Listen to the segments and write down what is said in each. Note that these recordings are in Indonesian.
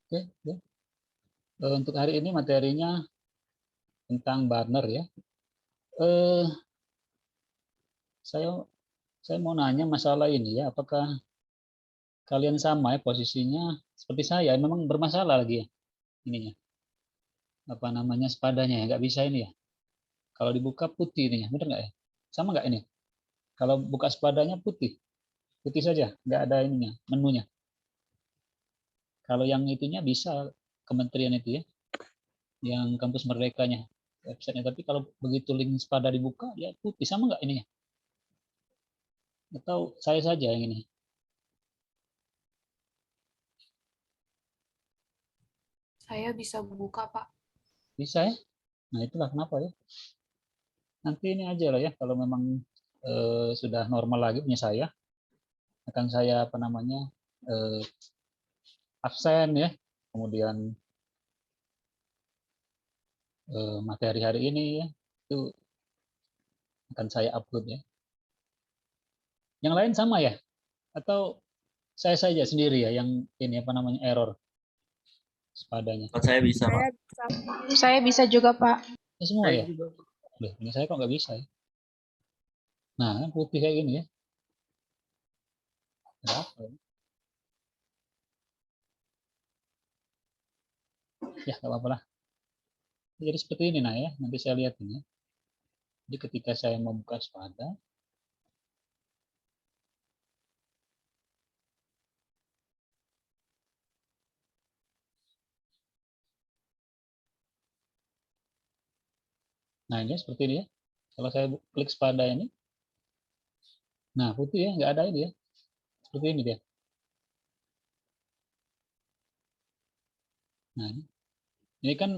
Oke, ya. Untuk hari ini materinya tentang burner ya. Eh, saya saya mau nanya masalah ini ya, apakah kalian sama ya posisinya seperti saya? Memang bermasalah lagi ya ininya. Apa namanya sepadanya ya, nggak bisa ini ya. Kalau dibuka putih ininya, bener nggak ya? Sama nggak ini? Kalau buka sepadanya putih, putih saja, nggak ada ininya, menunya. Kalau yang itunya bisa kementerian itu ya, yang kampus merdekanya websitenya. Tapi kalau begitu link sepada dibuka, ya putih sama nggak ininya? Atau saya saja yang ini? Saya bisa buka, Pak. Bisa ya? Nah itulah kenapa ya. Nanti ini aja lah ya, kalau memang sudah normal lagi punya saya, akan saya apa namanya absen ya, kemudian materi hari ini ya, itu akan saya upload ya. Yang lain sama ya? Atau saya saja sendiri ya yang ini apa namanya error sepadanya? Kalau saya bisa, Pak. Saya bisa juga, Pak. Ya, semua Saya ya? juga. Loh, ini saya kok nggak bisa ya? Nah, putih kayak gini ya. Ada apa ya? Ya, nggak apa-apa lah. Jadi seperti ini nah ya, nanti saya lihat ini. Jadi ketika saya membuka sepada, nah ini seperti ini ya. Kalau saya klik sepada ini, nah putih ya, nggak ada ini ya. Seperti ini dia. Nah, ini kan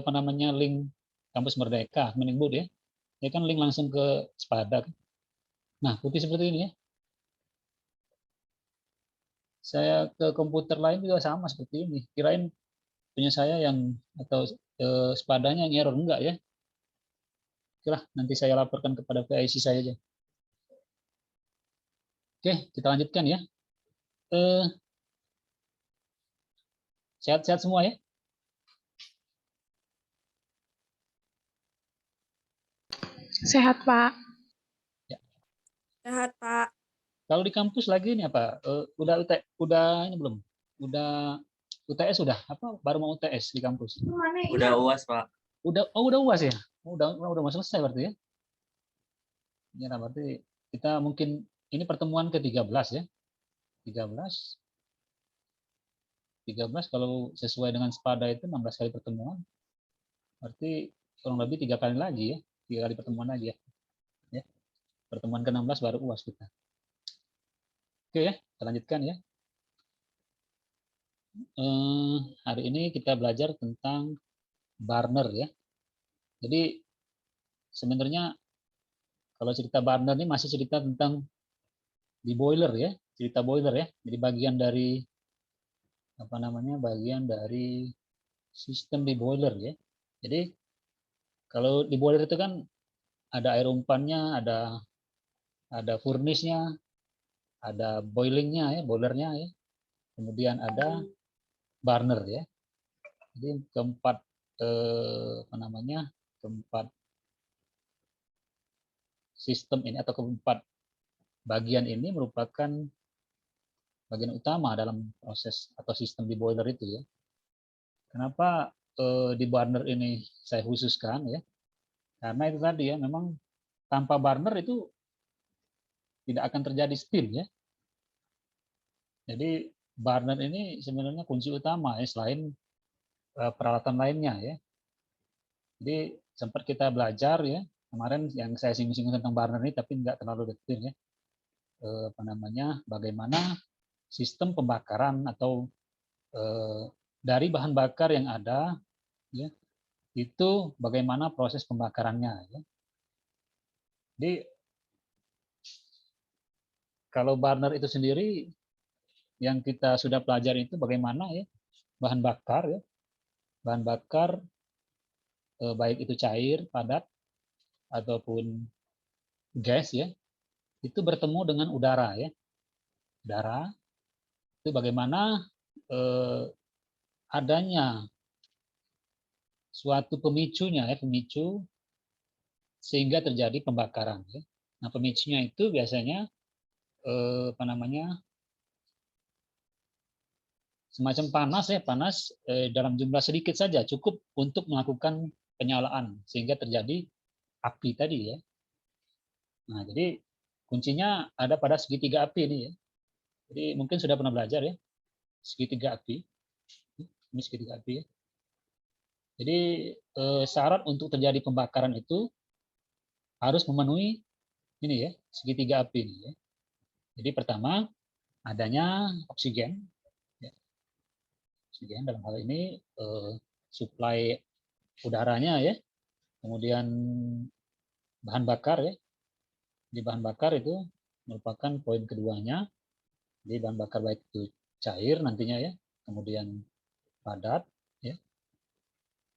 apa namanya link kampus Merdeka, Mendikbud ya. Ini kan link langsung ke sepada. Nah, putih seperti ini ya. Saya ke komputer lain juga sama seperti ini. Kirain punya saya yang atau sepadanya yang error enggak ya. Oke lah, nanti saya laporkan kepada PIC saya aja. Oke, kita lanjutkan ya. Sehat-sehat semua ya. Sehat, Pak. Ya. Sehat, Pak. Kalau di kampus lagi ini apa? Udah ini belum? Udah UTS sudah? Apa baru mau UTS di kampus? Udah UAS, Pak. Udah UAS ya? Udah mau selesai berarti ya? Ya, nah, berarti kita mungkin ini pertemuan ke-13 ya. 13 13 kalau sesuai dengan sepada itu 16 kali pertemuan. Berarti kurang lebih 3 kali lagi ya. 3 kali pertemuan lagi ya. Ya. Pertemuan ke-16 baru UAS kita. Oke ya, kita lanjutkan ya. Hari ini kita belajar tentang burner ya. Jadi sebenarnya kalau cerita burner ini masih cerita tentang di boiler ya, cerita boiler ya. Jadi bagian dari apa namanya? Bagian dari sistem di boiler ya. Jadi kalau di boiler itu kan ada air umpannya, ada furnace-nya, ada boilingnya ya, boilernya ya. Kemudian ada burner ya. Jadi keempat apa namanya? Keempat sistem ini atau keempat bagian ini merupakan bagian utama dalam proses atau sistem di boiler itu ya. Kenapa di burner ini saya khususkan ya? Karena itu tadi ya, memang tanpa burner itu tidak akan terjadi steam ya. Jadi burner ini sebenarnya kunci utama ya, selain peralatan lainnya ya. Jadi sempat kita belajar ya kemarin yang saya singgung-singgung tentang burner ini, tapi nggak terlalu detail ya. Apa namanya? Bagaimana sistem pembakaran atau dari bahan bakar yang ada ya, itu bagaimana proses pembakarannya ya. Jadi kalau burner itu sendiri yang kita sudah pelajari itu bagaimana ya bahan bakar ya, bahan bakar baik itu cair padat ataupun gas ya, itu bertemu dengan udara ya. Udara itu bagaimana adanya suatu pemicunya ya, pemicu sehingga terjadi pembakaran ya. Nah, pemicunya itu biasanya apa namanya? Semacam panas ya, panas dalam jumlah sedikit saja cukup untuk melakukan penyalaan sehingga terjadi api tadi ya. Nah, jadi kuncinya ada pada segitiga api ini ya. Jadi mungkin sudah pernah belajar ya, segitiga api. Ini segitiga api ya. Jadi syarat untuk terjadi pembakaran itu harus memenuhi ini ya, segitiga api ini ya. Jadi pertama adanya oksigen. Ya. Oksigen dalam hal ini suplai udaranya ya. Kemudian bahan bakar ya. Di bahan bakar itu merupakan poin keduanya. Jadi bahan bakar baik itu cair nantinya ya, kemudian padat ya,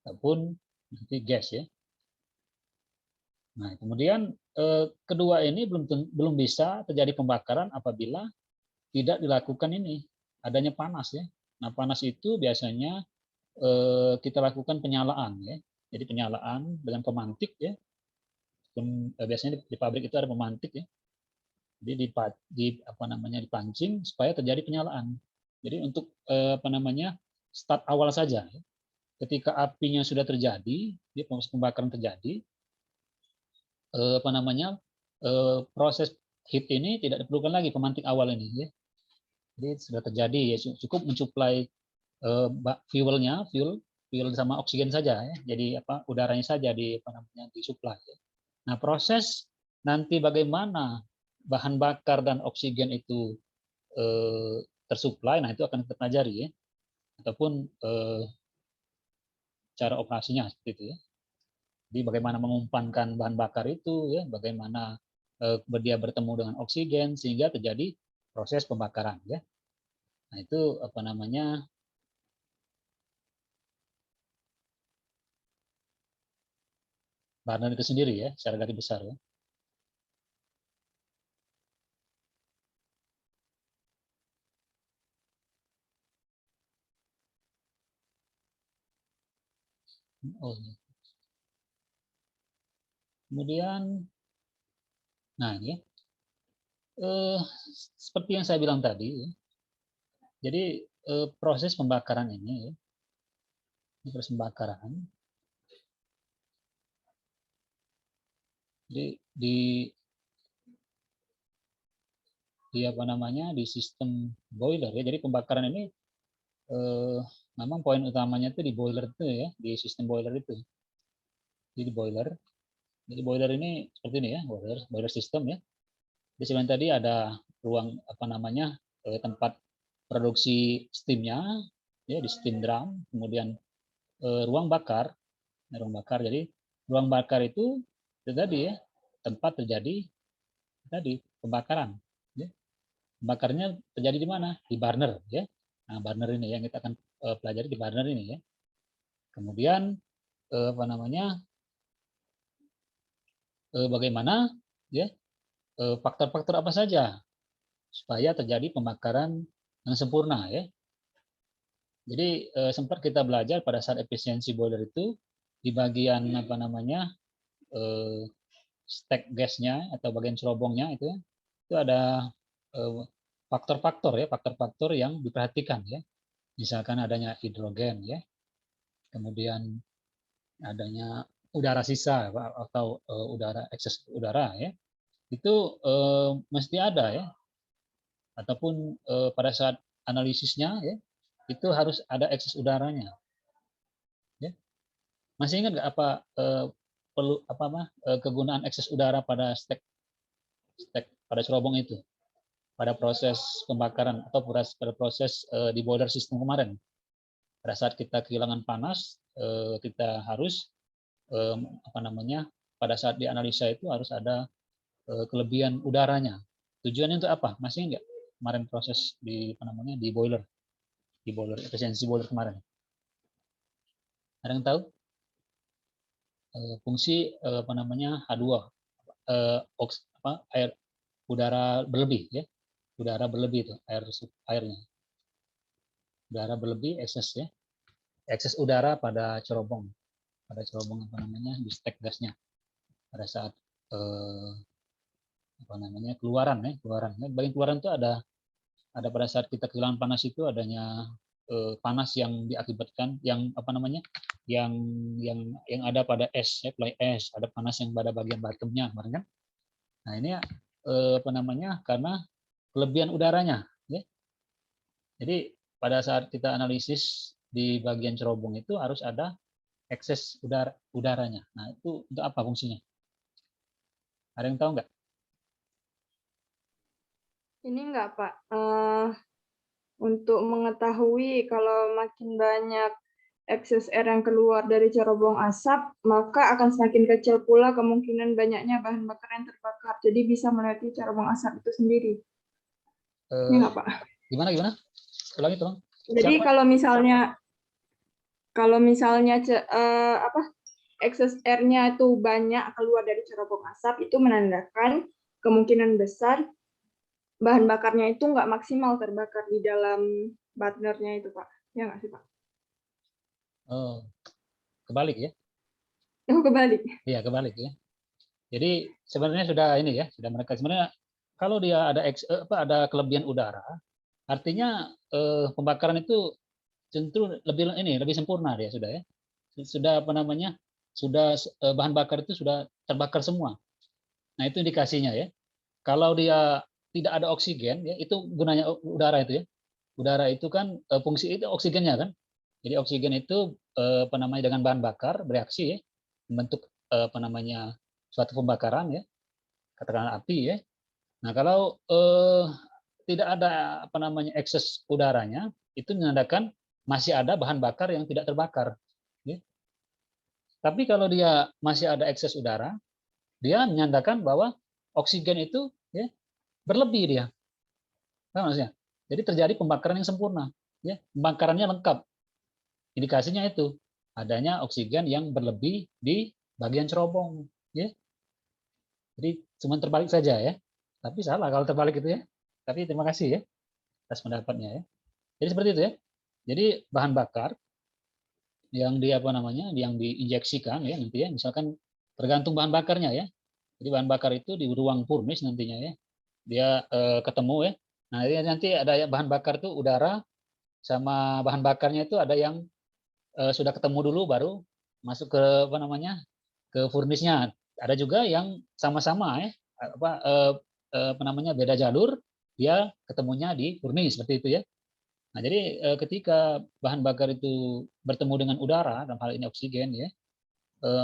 ataupun nanti gas ya. Nah, kemudian kedua ini belum bisa terjadi pembakaran apabila tidak dilakukan ini adanya panas ya. Nah, panas itu biasanya kita lakukan penyalaan ya. Jadi penyalaan dengan pemantik ya. Biasanya di pabrik itu ada pemantik ya. Jadi dipancing supaya terjadi penyalaan. Jadi untuk apa namanya start awal saja. Ya. Ketika apinya sudah terjadi, proses pembakaran terjadi, apa namanya proses heat ini tidak diperlukan lagi pemantik awal ini. Ya. Jadi sudah terjadi ya cukup mensuplai fuel sama oksigen saja ya. Jadi apa udaranya saja disuplai. Ya. Nah proses nanti bagaimana bahan bakar dan oksigen itu tersuplai, nah itu akan kita pelajari ya, ataupun cara operasinya seperti itu ya. Jadi bagaimana mengumpankan bahan bakar itu ya, bagaimana dia bertemu dengan oksigen sehingga terjadi proses pembakaran ya. Nah itu apa namanya burner itu sendiri ya, secara garis besar ya. Oh, iya. Kemudian, nah ini ya, seperti yang saya bilang tadi, ya, jadi proses pembakaran ini, ya, proses pembakaran, di apa namanya di sistem boiler ya. Jadi pembakaran ini memang poin utamanya itu di boiler itu ya, di sistem boiler itu. Jadi boiler. Jadi boiler ini seperti ini ya, boiler system ya. Di sini tadi ada ruang apa namanya tempat produksi steamnya ya di steam drum, kemudian ruang bakar. Jadi ruang bakar itu tadi ya tempat terjadi tadi pembakaran. Ya. Pembakarnya terjadi di mana? Di burner ya. Nah, burner ini yang kita akan pelajari di burner ini ya. Kemudian apa namanya? Bagaimana ya? Faktor-faktor apa saja supaya terjadi pembakaran yang sempurna ya. Jadi sempat kita belajar pada saat efisiensi boiler itu di bagian apa namanya stack gasnya atau bagian cerobongnya itu ada faktor-faktor ya, faktor-faktor yang diperhatikan ya. Misalkan adanya hidrogen ya, kemudian adanya udara sisa atau udara ekses udara ya, itu mesti ada ya, ataupun pada saat analisisnya ya, itu harus ada ekses udaranya. Ya. Masih ingat nggak apa perlu kegunaan ekses udara pada stack pada cerobong itu? Pada proses pembakaran atau pada proses di boiler system kemarin. Pada saat kita kehilangan panas, kita harus pada saat dianalisa itu harus ada kelebihan udaranya. Tujuannya untuk apa? Masih enggak kemarin proses di di boiler efisiensi boiler kemarin. Ada yang tahu? Fungsi H2 air udara berlebih ya. Udara berlebih itu airnya. Udara berlebih ekses ya. ekses udara pada cerobong apa namanya di stek gasnya pada saat apa namanya keluaran ya. Bagian keluaran itu ada pada saat kita kehilangan panas itu adanya panas yang diakibatkan yang apa namanya yang ada pada es ya, fly ash, ada panas yang pada bagian bottomnya kemarin kan. Nah ini apa namanya karena kelebihan udaranya ya. Jadi pada saat kita analisis di bagian cerobong itu harus ada ekses udaranya. Nah itu untuk apa fungsinya? Ada yang tahu nggak? Ini enggak, Pak. Untuk mengetahui kalau makin banyak ekses air yang keluar dari cerobong asap, maka akan semakin kecil pula kemungkinan banyaknya bahan bakar yang terbakar. Jadi bisa melewati cerobong asap itu sendiri. Ini enggak, Pak? Gimana? Ulangi tolong. Jadi kalau misalnya ekses airnya itu banyak keluar dari cerobong asap, itu menandakan kemungkinan besar bahan bakarnya itu nggak maksimal terbakar di dalam burnernya itu, Pak. Ya nggak sih, Pak? Oh, kebalik ya? Oh, kebalik. Iya, kebalik ya. Jadi sebenarnya sudah ini ya, sudah mereka sebenarnya kalau dia ada kelebihan udara, artinya pembakaran itu cenderung lebih sempurna dia sudah ya. Sudah apa namanya? Sudah bahan bakar itu sudah terbakar semua. Nah, itu indikasinya ya. Kalau dia tidak ada oksigen ya, itu gunanya udara itu ya. Udara itu kan fungsi itu oksigennya kan. Jadi oksigen itu apa namanya dengan bahan bakar bereaksi ya, membentuk apa namanya suatu pembakaran ya, katakanlah api ya. Nah kalau tidak ada apa namanya ekses udaranya, itu menandakan masih ada bahan bakar yang tidak terbakar. Ya. Tapi kalau dia masih ada ekses udara, dia menandakan bahwa oksigen itu ya berlebih dia. Paham maksudnya? Jadi terjadi pembakaran yang sempurna. Ya, pembakarannya lengkap. Indikasinya itu adanya oksigen yang berlebih di bagian cerobong. Ya. Jadi cuma terbalik saja ya. Tapi salah kalau terbalik itu ya. Tapi terima kasih ya atas pendapatnya ya. Jadi seperti itu ya. Jadi bahan bakar yang di apa namanya yang diinjeksikan ya nanti ya misalkan tergantung bahan bakarnya ya. Jadi bahan bakar itu di ruang furnace nantinya ya. Dia ketemu ya. Nah, nanti ada bahan bakar itu udara sama bahan bakarnya itu ada yang sudah ketemu dulu baru masuk ke apa namanya ke furnace-nya. Ada juga yang sama-sama ya apa namanya beda jalur dia ketemunya di furnace seperti itu ya. Nah, jadi ketika bahan bakar itu bertemu dengan udara dalam hal ini oksigen ya,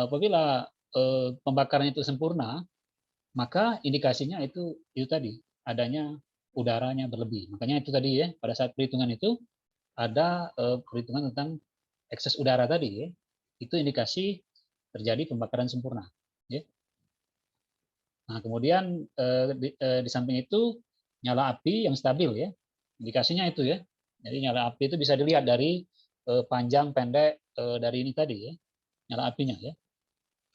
apabila pembakarannya itu sempurna, maka indikasinya itu tadi adanya udaranya berlebih. Makanya itu tadi ya pada saat perhitungan itu ada perhitungan tentang ekses udara tadi ya. Itu indikasi terjadi pembakaran sempurna. Ya. Nah, kemudian di samping itu nyala api yang stabil ya. Indikasinya itu ya. Jadi nyala api itu bisa dilihat dari panjang pendek dari ini tadi ya. Nyala apinya ya.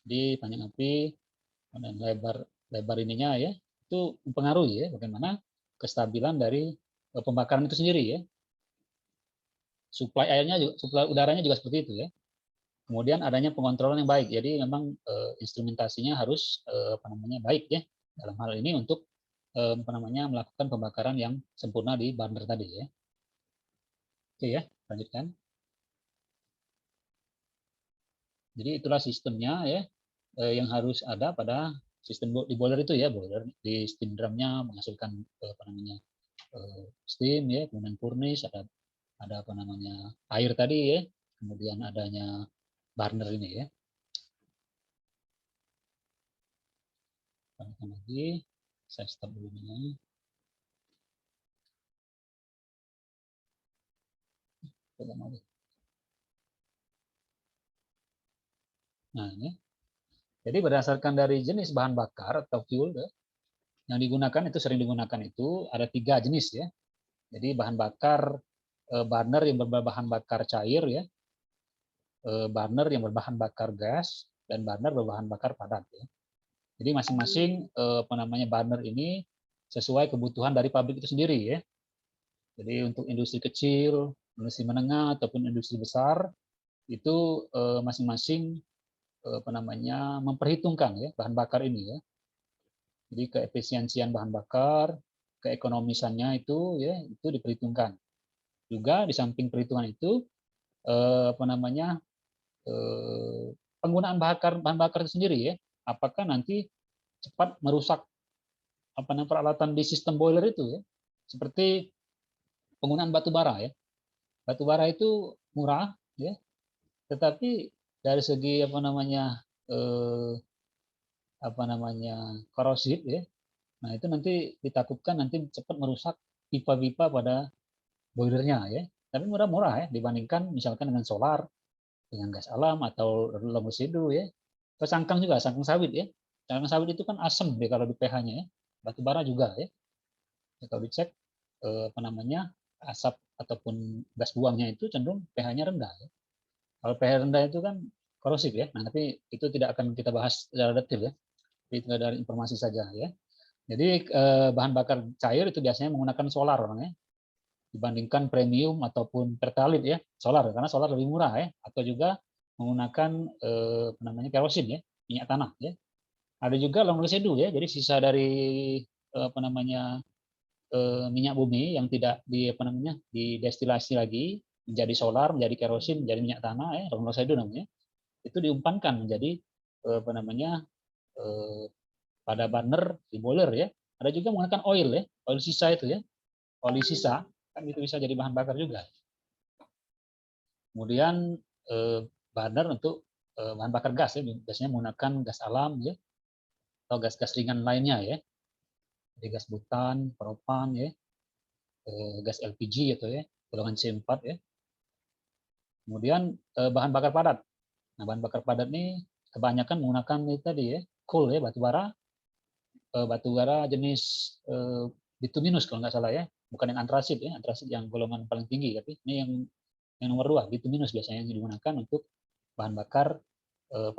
Di panjang api dan lebar ininya ya. Itu mempengaruhi ya bagaimana kestabilan dari pembakaran itu sendiri ya. Suplai airnya juga, suplai udaranya juga seperti itu ya. Kemudian adanya pengontrolan yang baik. Jadi memang instrumentasinya harus apa namanya baik ya dalam hal ini untuk apa namanya melakukan pembakaran yang sempurna di burner tadi ya. Oke ya, lanjutkan. Jadi itulah sistemnya ya yang harus ada pada sistem di boiler itu ya, boiler di steam drumnya menghasilkan apa namanya steam ya, kemudian furnace ada apa namanya air tadi ya, kemudian adanya burner ini ya. Tambahkan lagi, saya stop dulu ini. Nah ini, jadi berdasarkan dari jenis bahan bakar atau fuel ya, yang digunakan itu sering digunakan itu ada 3 jenis ya. Jadi bahan bakar burner yang berbahan bakar cair ya, burner yang berbahan bakar gas, dan burner berbahan bakar padat ya. Jadi masing-masing apa namanya burner ini sesuai kebutuhan dari pabrik itu sendiri ya. Jadi untuk industri kecil, industri menengah ataupun industri besar itu masing-masing apa namanya memperhitungkan ya bahan bakar ini ya. Jadi keefisiensian bahan bakar, keekonomisannya itu ya itu diperhitungkan. Juga di samping perhitungan itu apa namanya penggunaan bahan bakar itu sendiri ya. Apakah nanti cepat merusak apa namanya peralatan di sistem boiler itu ya. Seperti penggunaan batu bara ya. Batu bara itu murah ya, tetapi dari segi apa namanya korosif ya. Nah, itu nanti ditakutkan nanti cepat merusak pipa-pipa pada boilernya ya. Tapi murah-murah ya dibandingkan misalkan dengan solar, dengan gas alam atau logam residu ya. Terus sangkang juga, sangkang sawit ya. Sangkang sawit itu kan asam deh kalau di pH-nya ya. Batu bara juga ya. Kalau dicek apa namanya asap ataupun gas buangnya itu cenderung pH-nya rendah ya. Kalau pH rendah itu kan korosif ya. Nah, tapi itu tidak akan kita bahas secara detail ya. Itu dari informasi saja ya. Jadi bahan bakar cair itu biasanya menggunakan solar orangnya dibandingkan premium ataupun pertalite ya, solar karena solar lebih murah ya, atau juga menggunakan apa namanya kerosin ya, minyak tanah ya. Ada juga long residue ya, jadi sisa dari apa namanya minyak bumi yang tidak di apa namanya didestilasi lagi menjadi solar, menjadi kerosin, menjadi minyak tanah ya, long residue namanya. Itu diumpankan menjadi apa namanya pada burner di boiler ya. Ada juga menggunakan oil ya, oil sisa itu ya, oli sisa kan itu bisa jadi bahan bakar juga. Kemudian burner untuk bahan bakar gas ya, biasanya menggunakan gas alam ya, atau gas-gas ringan lainnya ya, jadi gas butan, propan ya, gas LPG atau ya, golongan C4 ya. Kemudian bahan bakar padat. Nah, bahan bakar padat ini kebanyakan menggunakan itu tadi ya, coal ya, batu bara jenis bituminus kalau nggak salah ya, bukan yang antrasit ya, antrasit yang golongan paling tinggi, tapi ini yang nomor 2 bituminus biasanya yang digunakan untuk bahan bakar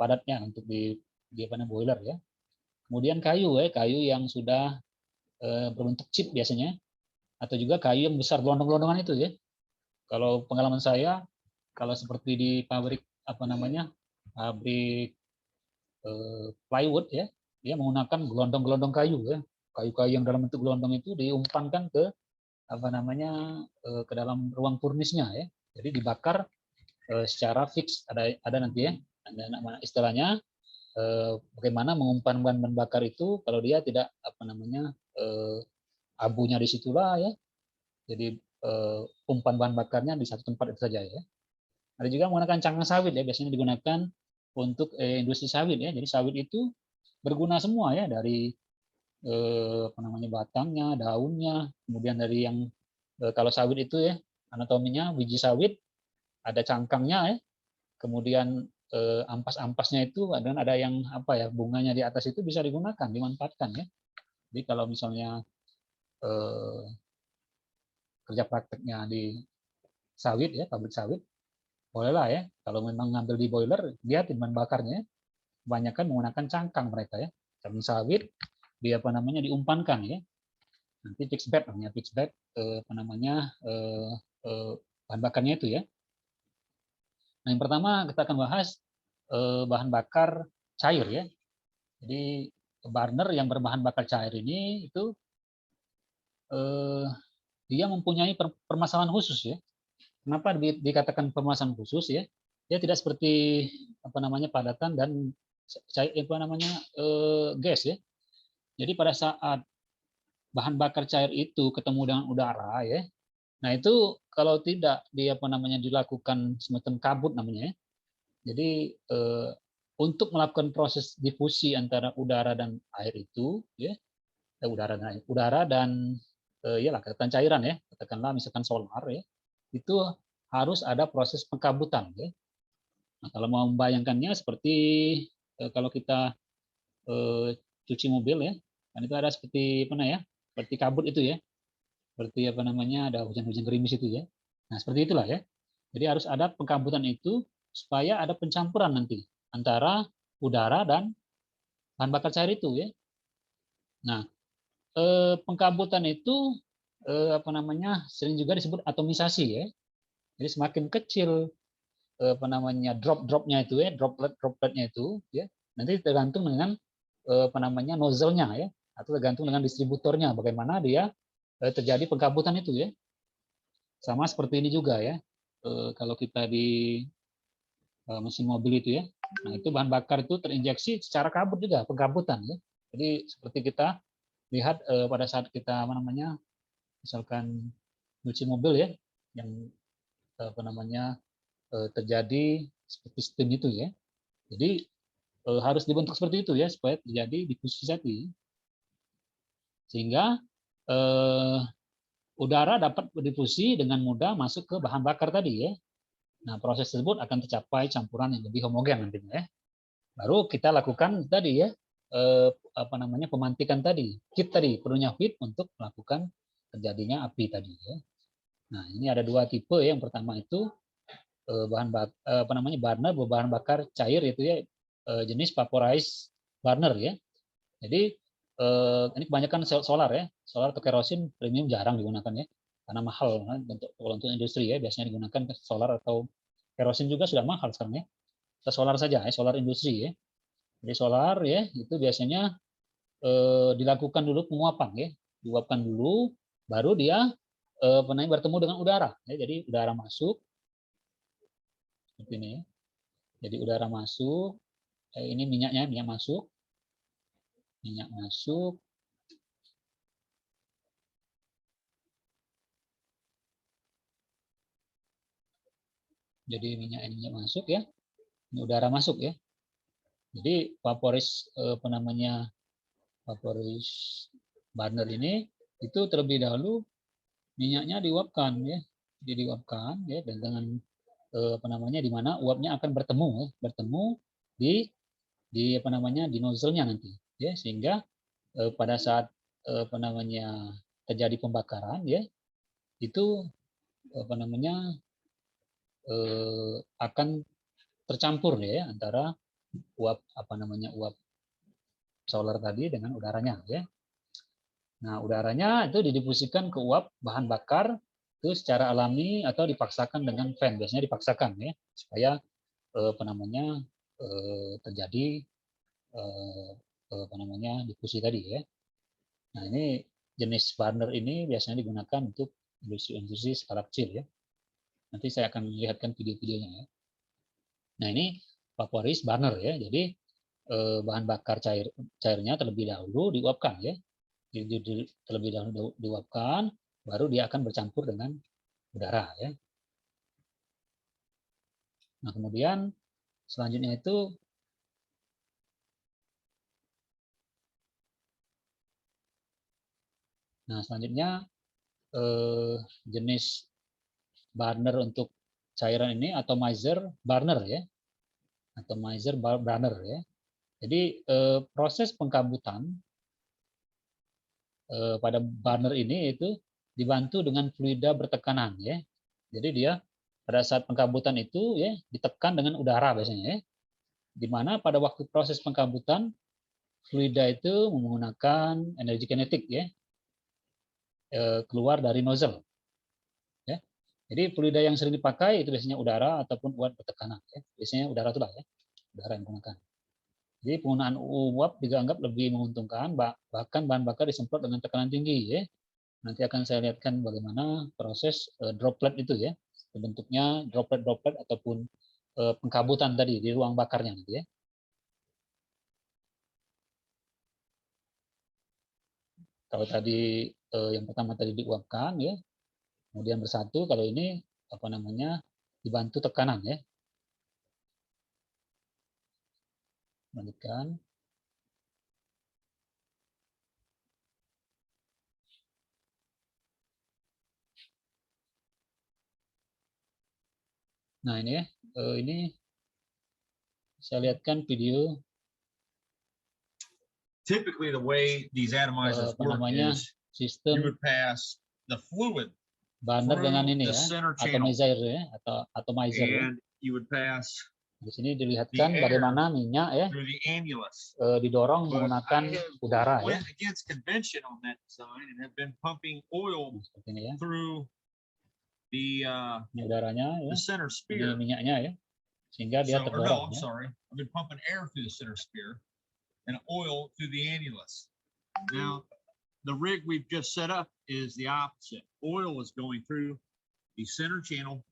padatnya untuk di apa boiler ya. Kemudian kayu ya, kayu yang sudah berbentuk chip biasanya, atau juga kayu yang besar gelondong-gelondongan itu ya. Kalau pengalaman saya, kalau seperti di pabrik apa namanya pabrik plywood ya, dia menggunakan gelondong-gelondong kayu ya, kayu-kayu yang dalam bentuk gelondong itu diumpankan ke apa namanya ke dalam ruang furnisnya ya, jadi dibakar secara fix, ada nanti ya, ada istilahnya bagaimana mengumpan bahan bakar itu kalau dia tidak apa namanya abunya di situlah ya, jadi umpan bahan bakarnya di satu tempat itu saja ya. Ada juga menggunakan cangkang sawit ya, biasanya digunakan untuk industri sawit ya. Jadi sawit itu berguna semua ya, dari apa namanya batangnya, daunnya, kemudian dari yang kalau sawit itu ya anatominya biji sawit ada cangkangnya ya, kemudian ampas-ampasnya itu dan ada yang apa ya bunganya di atas itu bisa digunakan, dimanfaatkan ya. Jadi kalau misalnya kerja prakteknya di sawit ya, pabrik sawit, bolehlah ya kalau memang ngambil di boiler dia bahan bakarnya kebanyakan menggunakan cangkang mereka ya, cangkang sawit dia apa namanya diumpankan ya, nanti fixed bed namanya, fixed bed apa namanya bahan bakarnya itu ya. Nah, yang pertama kita akan bahas bahan bakar cair ya. Jadi burner yang berbahan bakar cair ini itu dia mempunyai permasalahan khusus ya. Kenapa dikatakan permasalahan khusus ya? Dia tidak seperti apa namanya padatan dan apa namanya gas ya. Jadi pada saat bahan bakar cair itu ketemu dengan udara ya, nah itu kalau tidak di apa namanya dilakukan semacam kabut namanya ya. Jadi untuk melakukan proses difusi antara udara dan air itu ya, udara dan ya lah katakan cairan ya, katakanlah misalkan solar ya, itu harus ada proses pengkabutan ya. Nah, kalau mau membayangkannya seperti kalau kita cuci mobil ya, kan itu ada seperti apa ya, seperti kabut itu ya, seperti apa namanya ada hujan-hujan gerimis itu ya. Nah seperti itulah ya. Jadi harus ada pengkabutan itu supaya ada pencampuran nanti antara udara dan bahan bakar cair itu ya. Nah pengkabutan itu apa namanya sering juga disebut atomisasi ya. Jadi semakin kecil apa namanya dropnya itu ya, dropletnya itu ya, nanti tergantung dengan apa namanya nozzle-nya ya, atau tergantung dengan distributornya bagaimana dia terjadi pengkabutan itu ya. Sama seperti ini juga ya. Kalau kita di mesin mobil itu ya, nah itu bahan bakar itu terinjeksi secara kabut juga pengkabutan ya. Jadi seperti kita lihat pada saat kita apa namanya misalkan cuci mobil ya, yang apa namanya terjadi seperti steam itu ya. Jadi harus dibentuk seperti itu ya supaya terjadi difusi tadi, sehingga udara dapat berdifusi dengan mudah masuk ke bahan bakar tadi ya. Nah proses tersebut akan tercapai campuran yang lebih homogen nantinya ya. Baru kita lakukan tadi ya apa namanya pemantikan tadi, heat tadi, perlunya heat untuk melakukan terjadinya api tadi ya. Nah ini ada dua tipe ya. Yang pertama itu apa namanya burner berbahan bakar cair itu ya, jenis vaporized burner ya. Jadi ini kebanyakan solar ya, solar atau kerosin premium jarang digunakan ya, karena mahal kan, untuk industri ya biasanya digunakan solar atau kerosin juga sudah mahal sekarang ya. Kita solar saja ya, solar industri ya. Jadi solar ya itu biasanya dilakukan dulu penguapan ya, diuapkan dulu, baru dia bertemu dengan udara ya. Jadi udara masuk seperti ini ya. Jadi udara masuk, ini minyak masuk, jadi minyak masuk ya, ini udara masuk ya. Jadi vaporized apa namanya vaporized burner ini itu terlebih dahulu minyaknya diuapkan ya, jadi diuapkan ya, dan dengan apa namanya di mana uapnya akan bertemu di apa namanya di nozzle-nya nanti ya, sehingga pada saat apa namanya terjadi pembakaran ya, itu apa namanya akan tercampur ya antara uap apa namanya uap solar tadi dengan udaranya ya. Nah udaranya itu didifusikan ke uap bahan bakar itu secara alami atau dipaksakan dengan fan, biasanya dipaksakan ya supaya apa namanya terjadi apa namanya difusi tadi ya. Nah ini jenis burner ini biasanya digunakan untuk industri skala kecil ya. Nanti saya akan melihatkan video-videonya ya. Nah ini vaporized burner ya. Jadi bahan bakar cairnya terlebih dahulu diuapkan ya. Terlebih dahulu diuapkan, baru dia akan bercampur dengan udara ya. Nah kemudian selanjutnya itu jenis burner untuk cairan ini atomizer burner ya, atomizer burner ya. Jadi proses pengkabutan pada burner ini itu dibantu dengan fluida bertekanan ya. Jadi dia pada saat pengkabutan itu ya ditekan dengan udara biasanya ya. Di mana pada waktu proses pengkabutan fluida itu menggunakan energi kinetik ya, keluar dari nozzle. Ya. Jadi fluida yang sering dipakai itu biasanya udara ataupun uap bertekanan ya. Biasanya udara itu lah ya, udara yang digunakan. Jadi penggunaan uap dianggap lebih menguntungkan, bahkan bahan bakar disemprot dengan tekanan tinggi ya. Nanti akan saya lihatkan bagaimana proses droplet itu ya, bentuknya droplet ataupun pengkabutan tadi di ruang bakarnya nanti ya. Kalau tadi yang pertama tadi diuapkan ya, kemudian bersatu. Kalau ini apa namanya dibantu tekanan ya. Lanjutkan. Nah ini ya, ini saya lihatkan video. Typically, the way these atomizers Apa work namanya is you sistem would pass the fluid burner dengan ini the ya, center channel, atomizer ya, atau atomizer ya. and you would pass Di sini dilihatkan the air bagaimana minyak ya through the annulus. didorong But menggunakan I have udara ya. went against convention on that design and have been pumping oil Nah, seperti ini ya. through the Ini udaranya ya. center Ini spear. minyaknya ya. sehingga dia So, or no, terdorong I'm ya. sorry. I've been pumping air through the center spear and oil through the annulus. Now, the rig we've just set up is the opposite. Oil is going through the center channel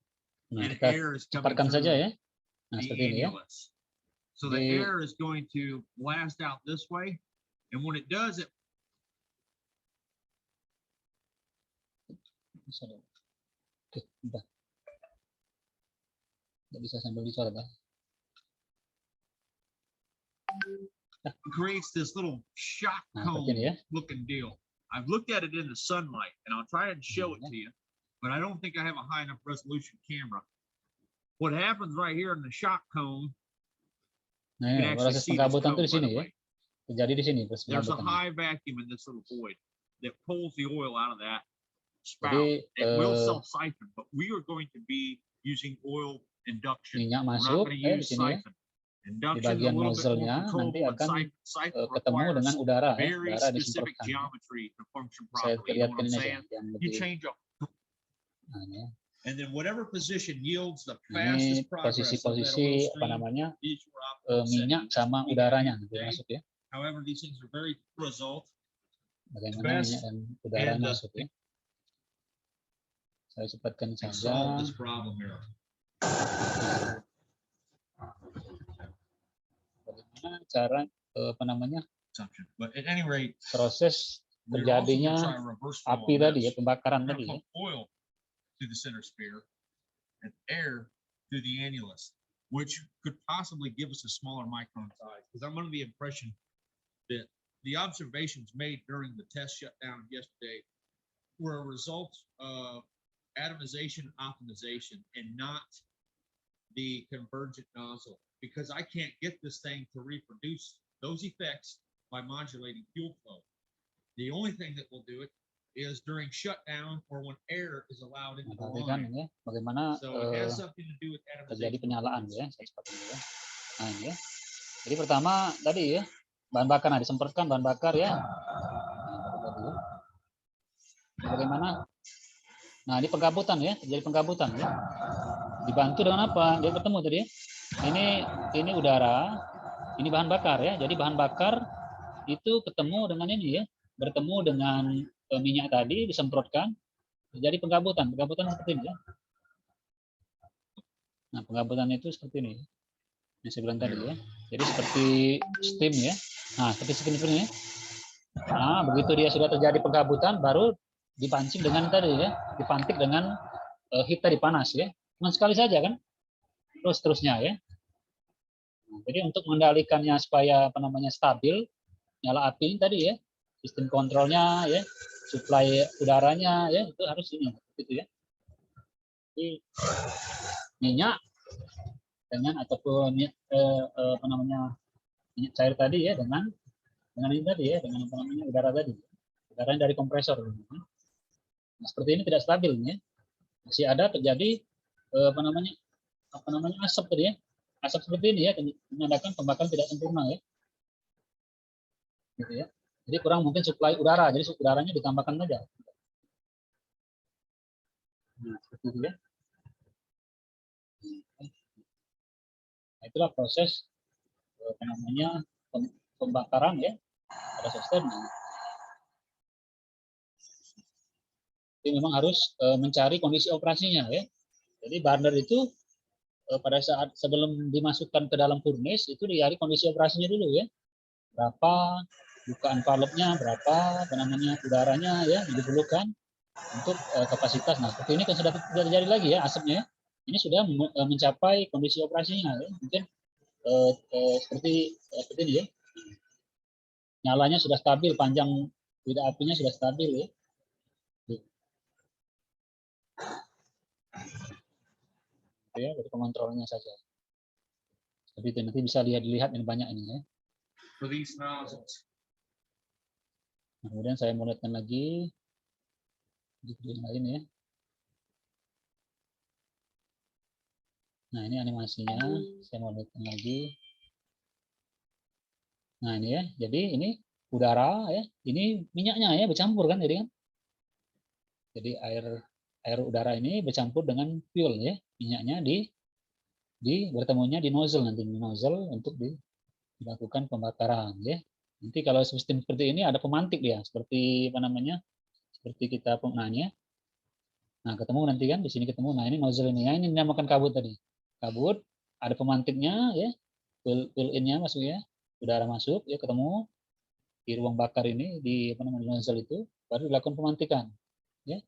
Nah, and kita air is coming cepatkan saja through ya. Nah, the seperti ini ya. annulus. So the Di- air is going to blast out this way. And when it does, it Oke, udah. Nggak bisa sambil bicara, Bang. creates this little shock Nah, cone seperti ini ya. looking deal. I've looked at it in the sunlight and I'll try and show it Mhm. to you, but I don't think I have a high enough resolution camera. What happens right here in the shock cone, Nah, you ini can actually proses see this pengkabutan cone, itu di by sini the ya. way. Terjadi di sini proses There's a pengkabutan. high vacuum in this little void that pulls the oil out of that spout. Jadi It will self-siphon, but we are going to be using oil induction. minyak We're not masuk going to di use sini ya. siphon. Induction is a bagian little bit more nozzle-nya nanti controllable than akan siphon. Siphon ketemu dengan requires udara ya. very Udara specific disemprotkan. geometry to function Saya properly. You know perlihatkan what I'm ini aja saying? yang You lebih. change up, Nah, ini, ya. and then whatever position yields the Nah, ini fastest progress of that posisi-posisi oil apa stream namanya is your optimal minyak setting. sama We got udaranya here nanti today. masuk ya. However, these things are very result. Bagaimana best minyak dan udaranya and, masuk ya. Saya cepatkan to saja. solve this problem here. Bagaimana cara apa namanya Assumption. But at any rate, proses we're also gonna terjadinya try a reverse flow api on tadi ya, this. pembakaran We're tadi gonna ya. pump oil through the center spear and air through the annulus, which could possibly give us a smaller micron size. Because I'm under the impression that the observations made during the test shutdown yesterday were a result of atomization optimization and not the convergent nozzle, because I can't get this thing to reproduce those effects by modulating fuel flow. The only thing that will do it is during shutdown or when air is allowed into the Perhatikan line. ini ya, bagaimana So it has something to do with terjadi atomization. penyalaan ya. Saya cepatkan dulu ya. Nah ini ya. Jadi pertama tadi ya bahan bakar, nah disemprotkan bahan bakar ya. Nah, tadi ya. Bagaimana? Nah ini pengkabutan ya, terjadi pengkabutan ya. Dibantu dengan apa? Dia ketemu tadi ya. Ini udara, ini bahan bakar ya. Jadi bahan bakar itu ketemu dengan ini ya, bertemu dengan minyak tadi, disemprotkan, terjadi pengkabutan. Pengkabutan seperti ini ya. Nah pengkabutan itu seperti ini. Yang saya bilang tadi ya. Jadi seperti steam ya. Nah seperti ini ya. Nah begitu dia sudah terjadi pengkabutan, baru dipancing dengan tadi ya, dipantik dengan heat tadi panas ya. Cuma sekali saja kan, terusnya ya. Nah, jadi untuk mengendalikannya supaya apa namanya stabil, nyala api ini tadi ya, sistem kontrolnya ya, suplai udaranya ya, itu harus ini gitu ya. Jadi minyak dengan ataupun apa namanya minyak cair tadi ya dengan ini tadi ya, dengan apa namanya udara tadi, udaranya dari kompresor. Nah, seperti ini tidak stabil ya, masih ada terjadi apa namanya asap tadi ya, asap seperti ini ya, menandakan pembakaran tidak sempurna ya, gitu ya. Jadi kurang mungkin suplai udara, jadi udaranya ditambahkan saja. Nah, seperti itu ya. Nah, itulah proses apa namanya pembakaran ya pada sisterna. Jadi memang harus mencari kondisi operasinya ya. Jadi burner itu pada saat sebelum dimasukkan ke dalam furnace itu dicari kondisi operasinya dulu ya. Berapa bukaan valve-nya, berapa apa namanya udaranya ya yang diperlukan untuk kapasitas. Nah, seperti ini kan sudah tidak terjadi lagi ya asapnya. Ini sudah mencapai kondisi operasinya ya. Mungkin seperti ini ya. Nyalanya sudah stabil, panjang tidak apinya sudah stabil ya. Ya, dari pengontrolnya saja. Seperti itu nanti bisa dilihat ini banyak ini ya. For these nozzles. Kemudian saya mau lihatkan lagi di yang lain ya. Nah ini animasinya, saya mau lihatkan lagi. Nah ini ya, jadi ini udara ya, ini minyaknya ya bercampur kan, jadi kan. Jadi air udara ini bercampur dengan fuel ya, minyaknya bertemunya di nozzle nanti, di nozzle untuk dilakukan pembakaran ya. Nanti kalau sistem seperti ini ada pemantik dia, seperti apa namanya? Seperti kita penggunanya. Nah, ketemu nanti kan di sini ketemu. Nah, ini nozzle ini. Ya, ini dinamakan kabut tadi. Kabut, ada pemantiknya ya. Fill in-nya masuk ya. Udara masuk ya, ketemu di ruang bakar ini di apa namanya nozzle itu, baru dilakukan pemantikan. Ya.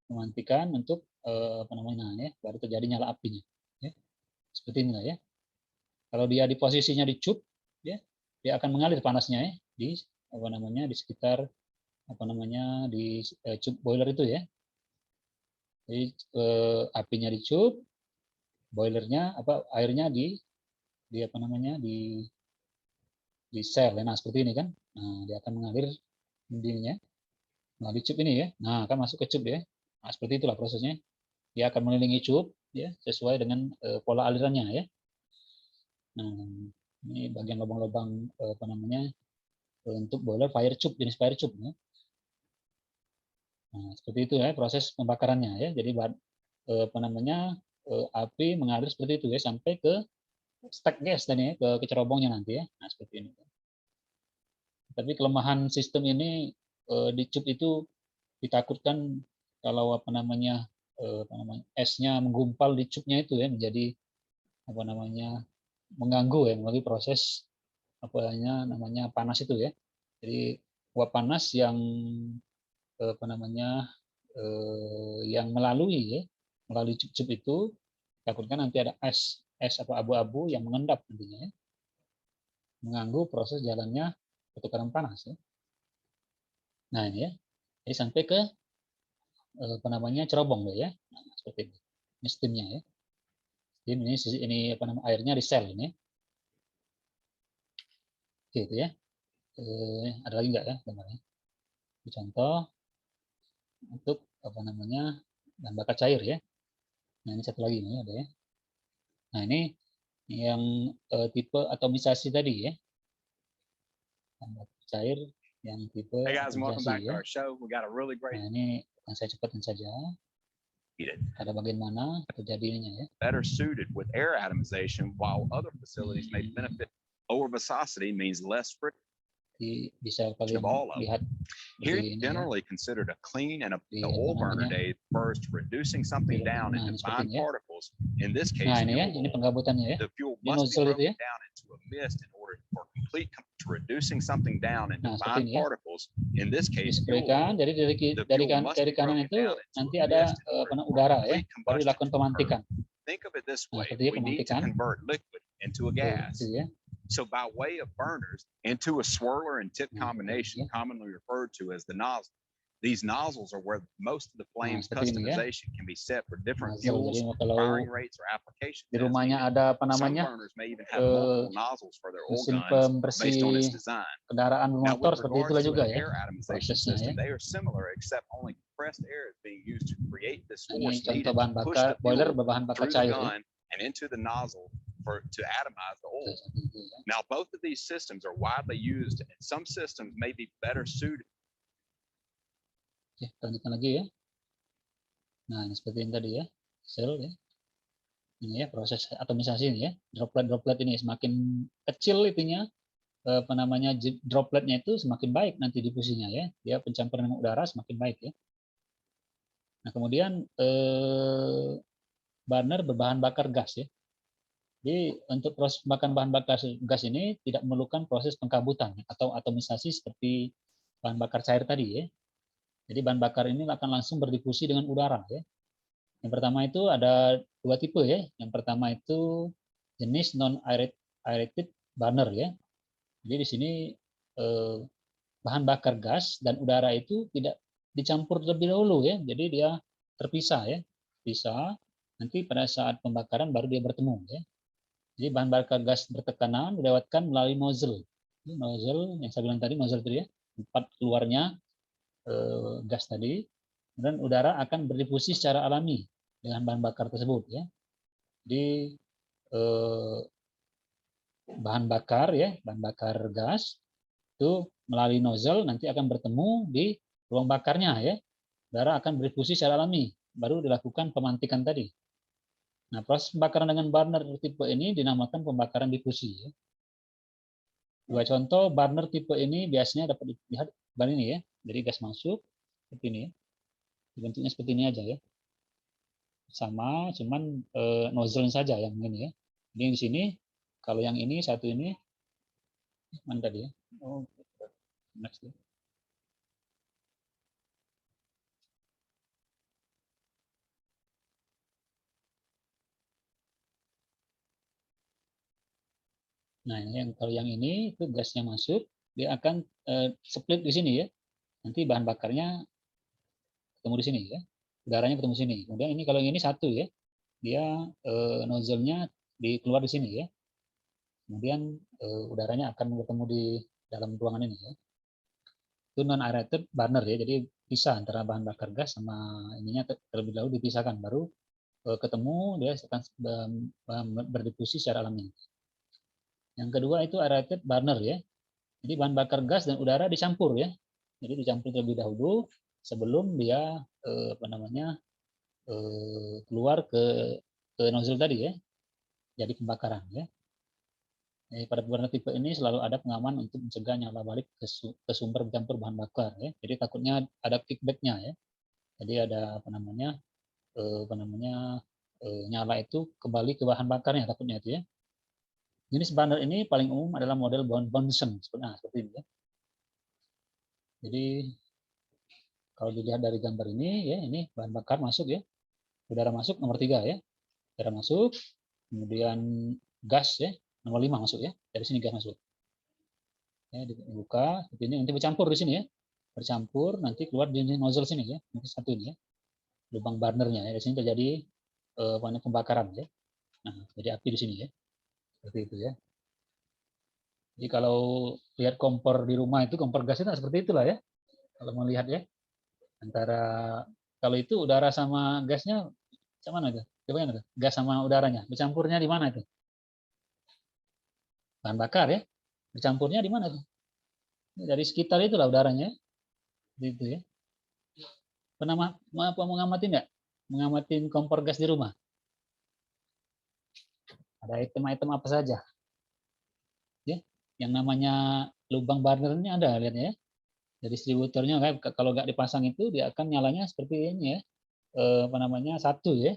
Pemantikan untuk apa namanya ya, baru terjadi nyala apinya. Ya. Seperti inilah ya. Kalau dia di posisinya di cup ya, dia akan mengalir panasnya ya di apa namanya di sekitar apa namanya di cup boiler itu ya. Jadi apinya dicup, boilernya apa airnya di apa namanya di sel. Nah seperti ini kan. Nah dia akan mengalir ininya melalui cup ini ya. Nah akan masuk ke cup ya. Nah seperti itulah prosesnya. Dia akan mengelilingi cup ya sesuai dengan pola alirannya ya. Nah ini bagian lubang-lubang apa namanya untuk boiler fire tube, jenis fire tube ya. Nah, seperti itu ya proses pembakarannya ya. Jadi apa namanya api mengalir seperti itu ya sampai ke stack gas tadi ya, ke cerobongnya nanti ya. Nah, seperti ini. Tapi kelemahan sistem ini di cup itu ditakutkan kalau apa namanya esnya menggumpal di cupnya itu ya menjadi apa namanya mengganggu ya melalui proses apa namanya panas itu ya. Jadi uap panas yang apa namanya yang melalui cup itu takutkan nanti ada es atau abu-abu yang mengendap nantinya ya. Mengganggu proses jalannya pertukaran panas ya. Nah ini ya, jadi sampai ke apa namanya cerobong ya. Nah, seperti ini. Ini steamnya ya. Steam ini apa namanya airnya di sel ini. Gitu ya. Ada lagi nggak ya gambarnya? Contoh untuk apa namanya bahan bakar cair ya. Nah ini satu lagi nih ada ya. Nah ini yang tipe atomisasi tadi ya. Bahan bakar cair yang tipe atomisasi ya. Nah ini yang saya cepatkan saja. Ada bagian mana terjadinya ya. Better suited with air atomization, while other facilities may benefit. Lower viscosity means less friction. Bisa kalian lihat here generally considered a clean and the oil burner day refers to reducing something down into fine particles. In this case, nah ini ya, ini penggabutannya ya. The fuel must be broken down into a mist in order for complete to reducing something down into fine particles. In this case, disebutkan dari kanan itu nanti ada udara ya, baru dilakukan pemantikan. Think of it this way: we need to convert liquid into a gas. So by way of burners into a swirler and tip combination, commonly referred to as the nozzle. These nozzles are where most of the flame's customization can be set for different fuels, firing rates, or applications. Di rumahnya ada apa namanya mesin pembersih kendaraan bermotor seperti itulah juga ya prosesnya ya. Ini contoh bahan bakar boiler berbahan bakar cair. To atomize the oil. Now, both of these systems are widely used, and some systems may be better suited. Ya, lanjutkan lagi ya. Nah, ini seperti ini tadi ya, sel ya. Ini ya proses atomisasi ini ya. Droplet ini semakin kecil itunya, apa namanya dropletnya itu semakin baik nanti difusinya ya. Dia pencampuran dengan udara semakin baik ya. Nah, kemudian burner berbahan bakar gas ya. Jadi untuk proses pembakaran bahan bakar gas ini tidak memerlukan proses pengkabutan atau atomisasi seperti bahan bakar cair tadi ya. Jadi bahan bakar ini akan langsung berdifusi dengan udara ya. Yang pertama itu ada dua tipe ya. Yang pertama itu jenis non-aerated burner ya. Jadi di sini bahan bakar gas dan udara itu tidak dicampur terlebih dahulu ya. Jadi dia terpisah ya. Pisah. Nanti pada saat pembakaran baru dia bertemu ya. Jadi bahan bakar gas bertekanan dilewatkan melalui nozzle. Ini nozzle yang saya bilang tadi, nozzle tadi ya, tempat keluarnya gas tadi, dan udara akan berdifusi secara alami dengan bahan bakar tersebut ya. Jadi bahan bakar ya, bahan bakar gas itu melalui nozzle nanti akan bertemu di ruang bakarnya ya. Udara akan berdifusi secara alami, baru dilakukan pemantikan tadi. Nah, proses pembakaran dengan burner tipe ini dinamakan pembakaran difusi. Ya. Dua contoh burner tipe ini biasanya dapat dilihat bahan ini ya. Jadi gas masuk seperti ini ya. Bentuknya seperti ini aja ya. Sama, cuman nozzle saja yang ini ya. Jadi di sini kalau yang ini satu ini mana tadi ya? Oh, next ya. Nah, kalau yang ini itu gasnya masuk, dia akan split di sini ya. Nanti bahan bakarnya ketemu di sini ya. Udaranya ketemu sini. Kemudian ini kalau yang ini satu ya. Dia nozzle-nya keluar di sini ya. Kemudian udaranya akan bertemu di dalam ruangan ini ya. Itu non aerated burner ya. Jadi pisah antara bahan bakar gas sama ininya terlebih dahulu dipisahkan, baru ketemu dia akan berdifusi secara alami. Yang kedua itu aerated burner ya. Jadi bahan bakar gas dan udara dicampur ya. Jadi dicampur terlebih dahulu sebelum dia keluar ke nozzle tadi ya. Jadi pembakaran ya. Jadi pada burner tipe ini selalu ada pengaman untuk mencegah nyala balik ke sumber bercampur bahan bakar ya. Jadi takutnya ada kickback-nya ya. Jadi ada nyala itu kembali ke bahan bakarnya takutnya itu ya. Jenis burner ini paling umum adalah model Bunsen seperti ini ya. Jadi kalau dilihat dari gambar ini ya, ini bahan bakar masuk ya, udara masuk nomor 3 ya, udara masuk, kemudian gas ya nomor 5 masuk ya, dari sini gas masuk. Ya, dibuka seperti ini, nanti bercampur di sini ya, bercampur nanti keluar di nozzle sini ya, mungkin satu ini ya, lubang burnernya ya, di sini terjadi pembakaran ya. Nah, jadi api di sini ya, seperti itu ya. Jadi kalau lihat kompor di rumah itu, kompor gas itu seperti itulah ya. Kalau mau lihat ya, antara kalau itu udara sama gasnya sama mana itu? Coba yang itu, gas sama udaranya, bercampurnya di mana itu? Bahan bakar ya, bercampurnya di mana itu? Dari sekitar itulah udaranya, gitu ya. Pernah mengamati nggak? Mengamatin kompor gas di rumah? Ada item-item apa saja? Ya, yang namanya lubang burnernya ada lihatnya ya. Dari distributornya kalau nggak dipasang itu dia akan nyalanya seperti ini ya. Satu ya.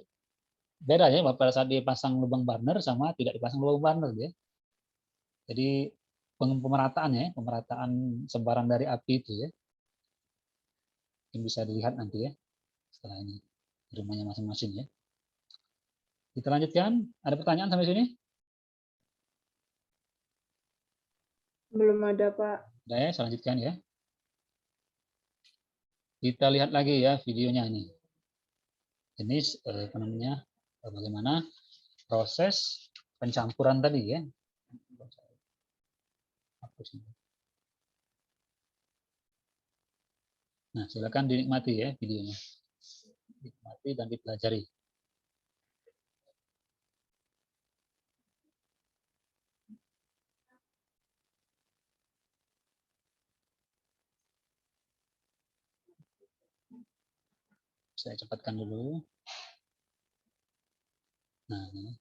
Beda ya pada saat dipasang lubang burner sama tidak dipasang lubang burner ya. Jadi pemerataan ya, pemerataan sebaran dari api itu ya. Yang bisa dilihat nanti ya setelah ini di rumahnya masing-masing ya. Kita lanjutkan. Ada pertanyaan sampai sini? Belum ada, Pak. Udah ya, saya lanjutkan ya. Kita lihat lagi ya videonya ini. Ini bagaimana proses pencampuran tadi ya. Nah, silakan dinikmati ya videonya. Dinikmati dan dipelajari. Saya cepatkan dulu. Nah, ini.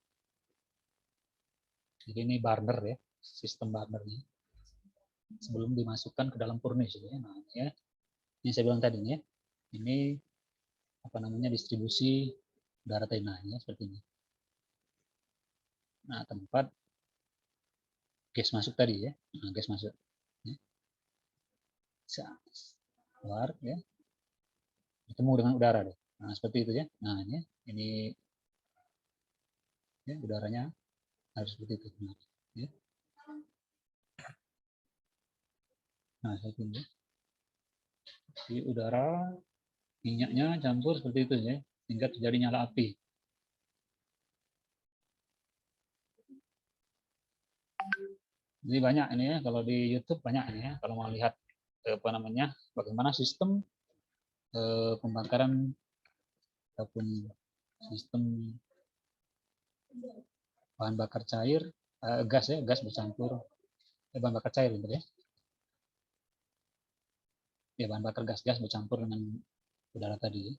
Jadi ini burner ya, sistem burnernya. Sebelum dimasukkan ke dalam furnace ya. Nah, ini ya. Ini saya bilang tadi ya. Ini distribusi udara tenanya seperti ini. Nah, tempat gas masuk tadi ya. Nah, gas masuk. Ya. Keluar ya. Ketemu dengan udara deh. Nah, seperti itu ya. Nah, ini ya, udaranya harus seperti itu. Nah, ya. Nah, seperti ini. Di udara minyaknya campur seperti itu ya, sehingga terjadi nyala api. Jadi banyak ini ya, kalau di YouTube banyak ini ya, kalau mau lihat bagaimana sistem pembakaran ataupun sistem bahan bakar cair, gas ya, gas bercampur, bahan bakar cair gitu ya. Ya, bahan bakar gas bercampur dengan udara tadi.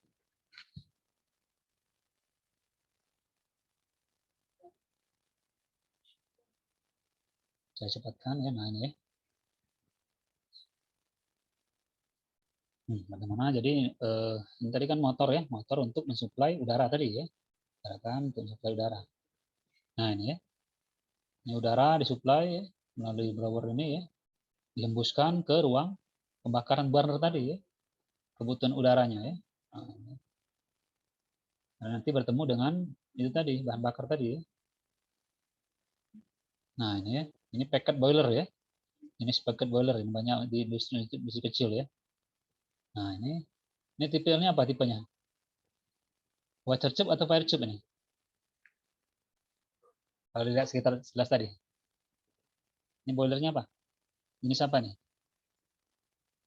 Saya cepatkan ya. Nah ini ya. Bagaimana? Jadi ini tadi kan motor ya, motor untuk mensuplai udara tadi ya, kan untuk mensuplai udara. Nah ini ya, ini udara disuplai ya, melalui blower ini ya, dihembuskan ke ruang pembakaran burner tadi ya, kebutuhan udaranya ya. Nah, nanti bertemu dengan itu tadi bahan bakar tadi ya. Nah ini ya, ini packet boiler ya, ini packet boiler ini banyak di industri kecil ya. Nah ini tipenya apa tipenya? Water tube atau fire tube ini? Kalau dilihat sekitar 11 tadi. Ini boilernya apa? Ini siapa nih?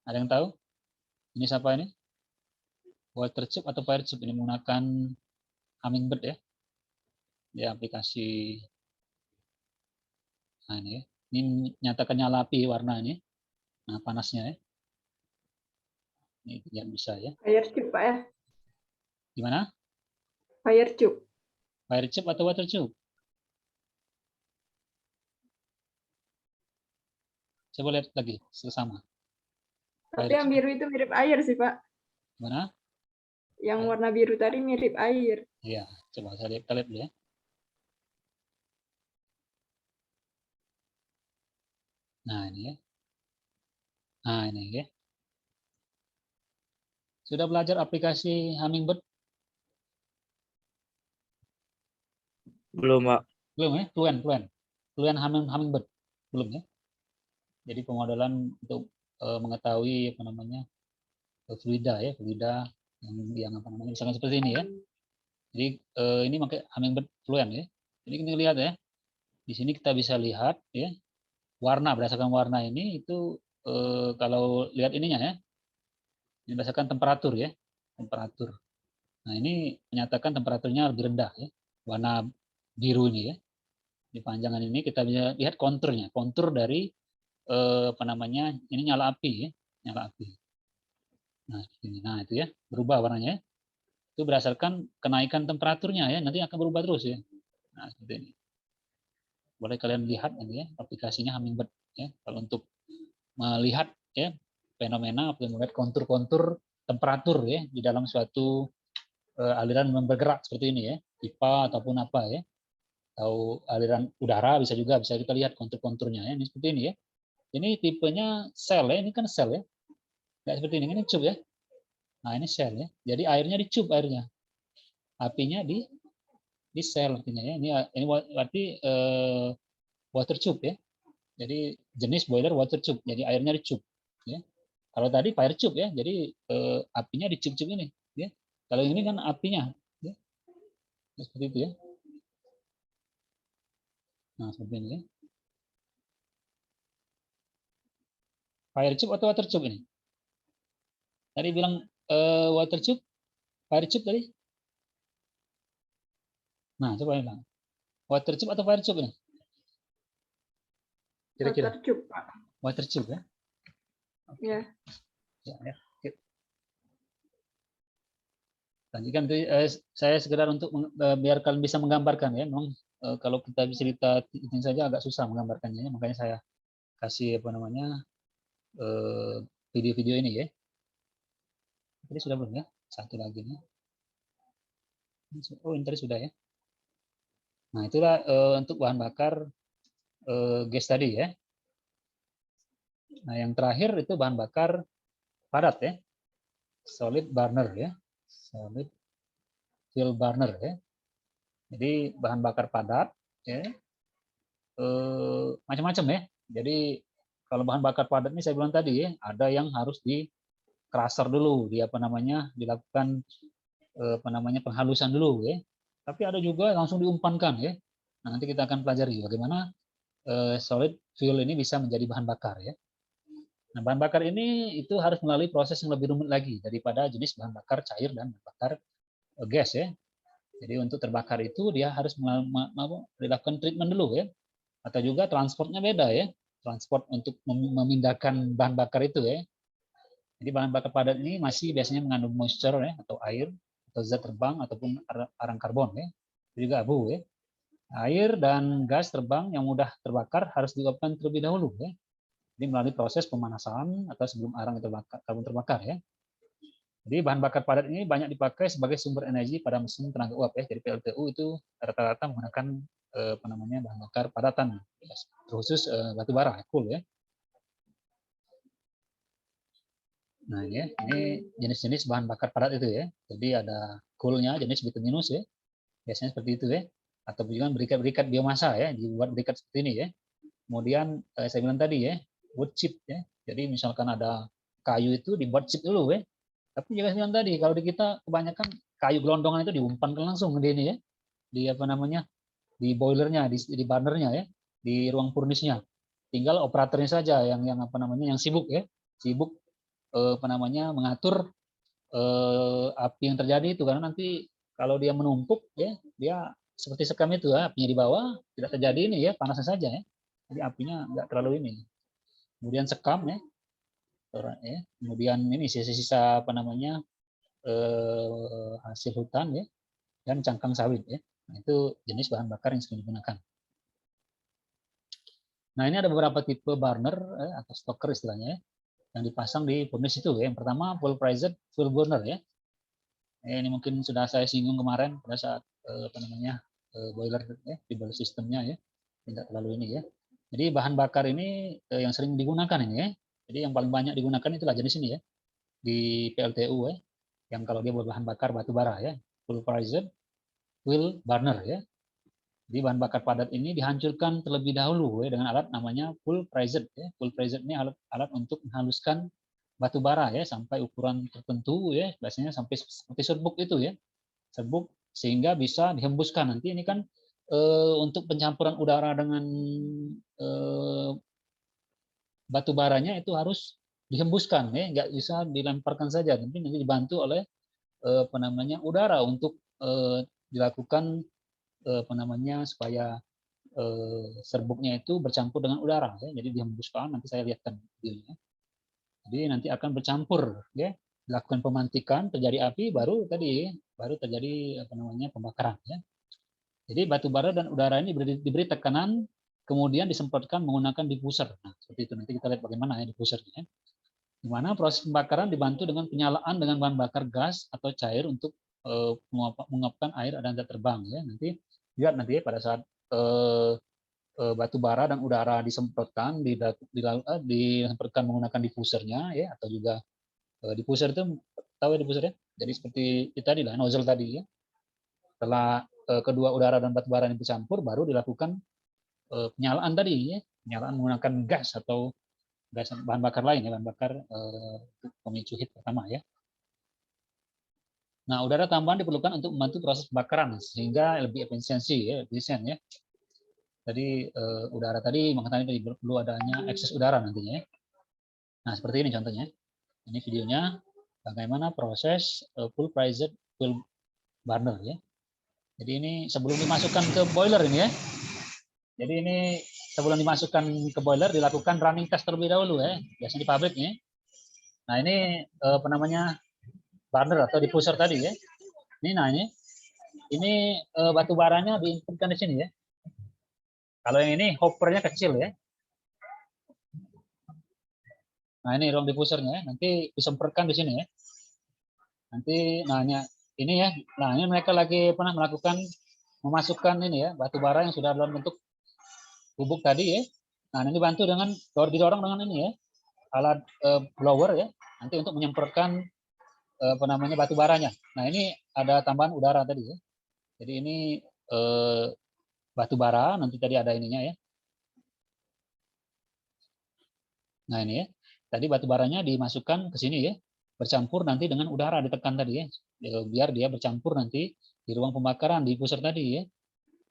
Ada yang tahu? Ini siapa ini? Water tube atau fire tube? Ini menggunakan Hummingbird ya. Di aplikasi. Nah ini ya. Ini nyatakan nyala api warna ini. Nah panasnya ya. Ini yang bisa ya. Fire tube, Pak ya. Gimana? Fire tube. Fire tube atau water tube? Coba lihat lagi sama. Tapi yang biru itu mirip air sih, Pak. Gimana? Yang warna biru tadi mirip air. Iya, coba kita lihat dulu ya. Nah ini ya. Nah ini ya. Sudah belajar aplikasi Hummingbird? Belum, Pak. Belum ya? Fluent Hummingbird? Belum ya? Jadi pemodelan untuk mengetahui apa namanya fluida yang apa namanya misalkan seperti ini ya. Jadi ini pakai Hummingbird Fluent ya. Jadi kita lihat ya. Di sini kita bisa lihat ya warna berdasarkan warna ini itu kalau lihat ininya ya. Ini berdasarkan temperatur ya, temperatur. Nah ini menyatakan temperaturnya lebih rendah ya, warna biru ini ya. Di panjangan ini kita bisa lihat konturnya, kontur dari apa namanya ini nyala api ya, nyala api. Nah ini, nah itu ya berubah warnanya. Itu berdasarkan kenaikan temperaturnya ya, nanti akan berubah terus ya. Nah seperti ini. Boleh kalian lihat ini ya aplikasinya Hummingbird ya. Kalau untuk melihat ya fenomena atau melihat kontur-kontur temperatur ya di dalam suatu aliran bergerak seperti ini ya, pipa ataupun apa ya, atau aliran udara bisa kita lihat kontur-konturnya ya, ini seperti ini ya. Ini tipenya sel ya, ini kan sel ya, nggak seperti ini tube ya. Nah ini sel ya, jadi airnya di tube airnya, apinya di sel artinya ya. Ini berarti water tube ya. Jadi jenis boiler water tube, jadi airnya di tube ya. Kalau tadi fire tube ya, jadi apinya di tube-tube ini. Ya. Kalau ini kan apinya, ya. Seperti itu ya. Nah seperti ini ya. Fire tube atau water tube ini? Tadi bilang water tube, fire tube tadi. Nah coba bilang, water tube atau fire tube ini? Kira-kira. Water tube, Pak. Water tube ya. Ya. Ya. Lanjutkan saya sekedar untuk biar kalian bisa menggambarkan ya. Memang kalau kita bisa cerita ini saja agak susah menggambarkannya, ya. Makanya saya kasih apa namanya video-video ini ya. Tadi sudah belum ya? Satu lagi nih. Oh ini tadi sudah ya. Nah itulah untuk bahan bakar gas tadi ya. Nah yang terakhir itu bahan bakar padat ya, solid burner ya, solid fuel burner ya. Jadi bahan bakar padat ya, macam-macam ya. Jadi kalau bahan bakar padat ini saya bilang tadi ya, ada yang harus di crusher dulu, di apa namanya dilakukan apa namanya penghalusan dulu ya. Tapi ada juga langsung diumpankan ya. Nah, nanti kita akan pelajari bagaimana solid fuel ini bisa menjadi bahan bakar ya. Nah, bahan bakar ini itu harus melalui proses yang lebih rumit lagi daripada jenis bahan bakar cair dan bahan bakar gas ya. Jadi untuk terbakar itu dia harus dilakukan treatment dulu ya. Atau juga transportnya beda ya. Transport untuk memindahkan bahan bakar itu ya. Jadi bahan bakar padat ini masih biasanya mengandung moisture ya atau air atau zat terbang ataupun arang karbon ya. Itu juga abu ya. Air dan gas terbang yang mudah terbakar harus diuapkan terlebih dahulu ya. Jadi melalui proses pemanasan atau sebelum arang karbon terbakar ya. Jadi bahan bakar padat ini banyak dipakai sebagai sumber energi pada mesin tenaga uap ya. Jadi PLTU itu rata-rata menggunakan bahan bakar padatan, terkhusus batu bara, coal ya. Nah ini jenis-jenis bahan bakar padat itu ya. Jadi ada coalnya jenis bituminus ya, biasanya seperti itu ya. Atau juga berikat-berikat biomasa ya, dibuat berikat seperti ini ya. Kemudian saya bilang tadi ya, wood chip ya. Jadi misalkan ada kayu itu dibuat chip dulu ya. Tapi juga saya bilang tadi, kalau di kita kebanyakan kayu gelondongan itu diumpankan langsung di ini ya, di apa namanya, di boilernya, di burnernya ya, di ruang furnisnya. Tinggal operatornya saja yang apa namanya, yang sibuk ya, sibuk apa namanya mengatur api yang terjadi itu, karena nanti kalau dia menumpuk ya, dia seperti sekam itu ya, apinya di bawah tidak terjadi ini ya, panasnya saja ya, jadi apinya nggak terlalu ini. Kemudian sekam ya, kemudian ini sisa-sisa apa namanya hasil hutan ya, dan cangkang sawit ya. Nah, itu jenis bahan bakar yang sering digunakan. Nah ini ada beberapa tipe burner atau stoker istilahnya ya, yang dipasang di furnace itu ya. Yang pertama full pressed fuel burner ya. Ini mungkin sudah saya singgung kemarin pada saat apa namanya boiler ya, di boiler sistemnya ya, tidak terlalu ini ya. Jadi bahan bakar ini yang sering digunakan ini ya. Jadi yang paling banyak digunakan itulah jenis ini ya, di PLTU ya, yang kalau dia buat bahan bakar batu bara ya, full pressed fuel burner ya. Jadi bahan bakar padat ini dihancurkan terlebih dahulu ya, dengan alat namanya full pressed ya. Full pressed ini alat untuk menghaluskan batu bara ya sampai ukuran tertentu ya, biasanya sampai seperti serbuk itu ya, serbuk, sehingga bisa dihembuskan. Nanti ini kan untuk pencampuran udara dengan batu baranya itu harus dihembuskan ya, nggak bisa dilemparkan saja, tapi nanti dibantu oleh apa namanya udara untuk dilakukan apa namanya supaya serbuknya itu bercampur dengan udara ya, jadi dihembuskan, nanti saya lihatkan videonya. Jadi nanti akan bercampur ya, dilakukan pemantikan, terjadi api, baru terjadi apa namanya pembakaran ya. Jadi batu bara dan udara ini diberi tekanan, kemudian disemprotkan menggunakan diffuser. Nah, seperti itu, nanti kita lihat bagaimana ya diffusernya. Di mana proses pembakaran dibantu dengan penyalaan dengan bahan bakar gas atau cair untuk menguapkan air dan terbang ya. Nanti lihat nanti ya, pada saat batu bara dan udara disemprotkan, disemprotkan menggunakan diffusernya ya, atau juga diffuser itu tahu ya diffuser ya. Jadi seperti itu tadi lah, nozzle tadi ya. Setelah kedua udara dan batu bara ini bercampur, baru dilakukan penyalaan tadi ya, penyalaan menggunakan gas atau gas bahan bakar lain ya, bahan bakar pemicu heat pertama ya. Nah, udara tambahan diperlukan untuk membantu proses pembakaran sehingga lebih efisiensi ya, efisien ya. Jadi udara tadi makanya tadi perlu adanya ekses udara nantinya ya. Nah, seperti ini contohnya. Ini videonya bagaimana proses full pressed fuel burner ya. Jadi ini sebelum dimasukkan ke boiler ini ya. Jadi ini sebelum dimasukkan ke boiler dilakukan running test terlebih dahulu ya, biasanya di pabrik ya. Nah, ini apa namanya burner atau diffuser tadi ya. Ini nah ini batu baranya diinputkan di sini ya. Kalau yang ini hoppernya kecil ya. Nah, ini ruang diffusernya, nanti disemprotkan di sini ya. Nanti, nah ini ya, nah ini mereka lagi pernah melakukan memasukkan ini ya, batu bara yang sudah dalam bentuk bubuk tadi ya. Nah, ini bantu dengan didorong dengan ini ya, alat blower ya, nanti untuk menyemprotkan apa namanya batu baranya. Nah, ini ada tambahan udara tadi ya. Jadi ini batu bara, nanti tadi ada ininya ya. Nah, ini ya. Tadi batu baranya dimasukkan ke sini ya, bercampur nanti dengan udara, ditekan tadi ya, biar dia bercampur nanti di ruang pembakaran di diffuser tadi ya.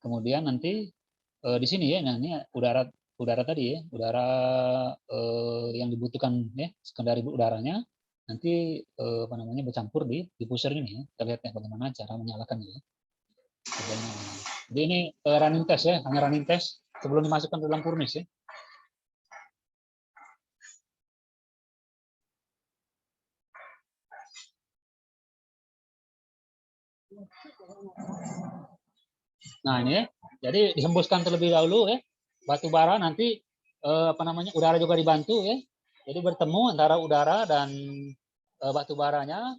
Kemudian nanti di sini ya, nah ini udara tadi ya, udara yang dibutuhkan ya, sekadar udaranya nanti apa namanya bercampur di diffuser ini ya. Kita lihat ya bagaimana cara menyalakannya ya. Jadi ini running test ya, hanya running test sebelum dimasukkan ke dalam furnace ya. Nah ini Jadi dihembuskan terlebih dahulu ya batu bara, nanti udara juga dibantu ya. Jadi bertemu antara udara dan batu baranya,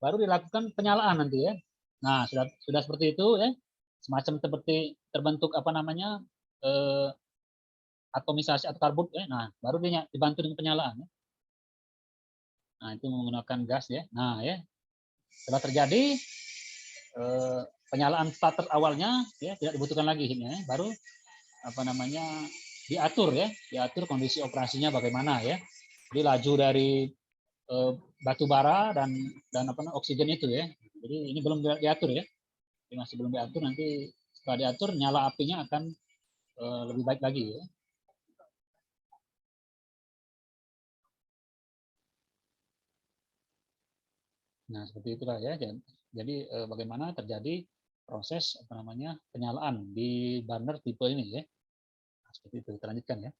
baru dilakukan penyalaan nanti ya. Nah, sudah seperti itu ya. Semacam seperti terbentuk atomisasi atau karbon ya. Nah, baru dibantu dengan penyalaan ya. Nah, itu menggunakan gas ya. Nah, ya. Setelah terjadi penyalaan starter awalnya ya, tidak dibutuhkan lagi ya. Baru diatur kondisi operasinya bagaimana ya. Jadi laju dari batu bara dan oksigen itu ya. Jadi ini belum diatur ya. Ini masih belum diatur, nanti setelah diatur nyala apinya akan lebih baik lagi ya. Nah, seperti itulah ya. Jadi bagaimana terjadi proses penyalaan di burner tipe ini ya. Nah, seperti itu. Kita lanjutkan ya.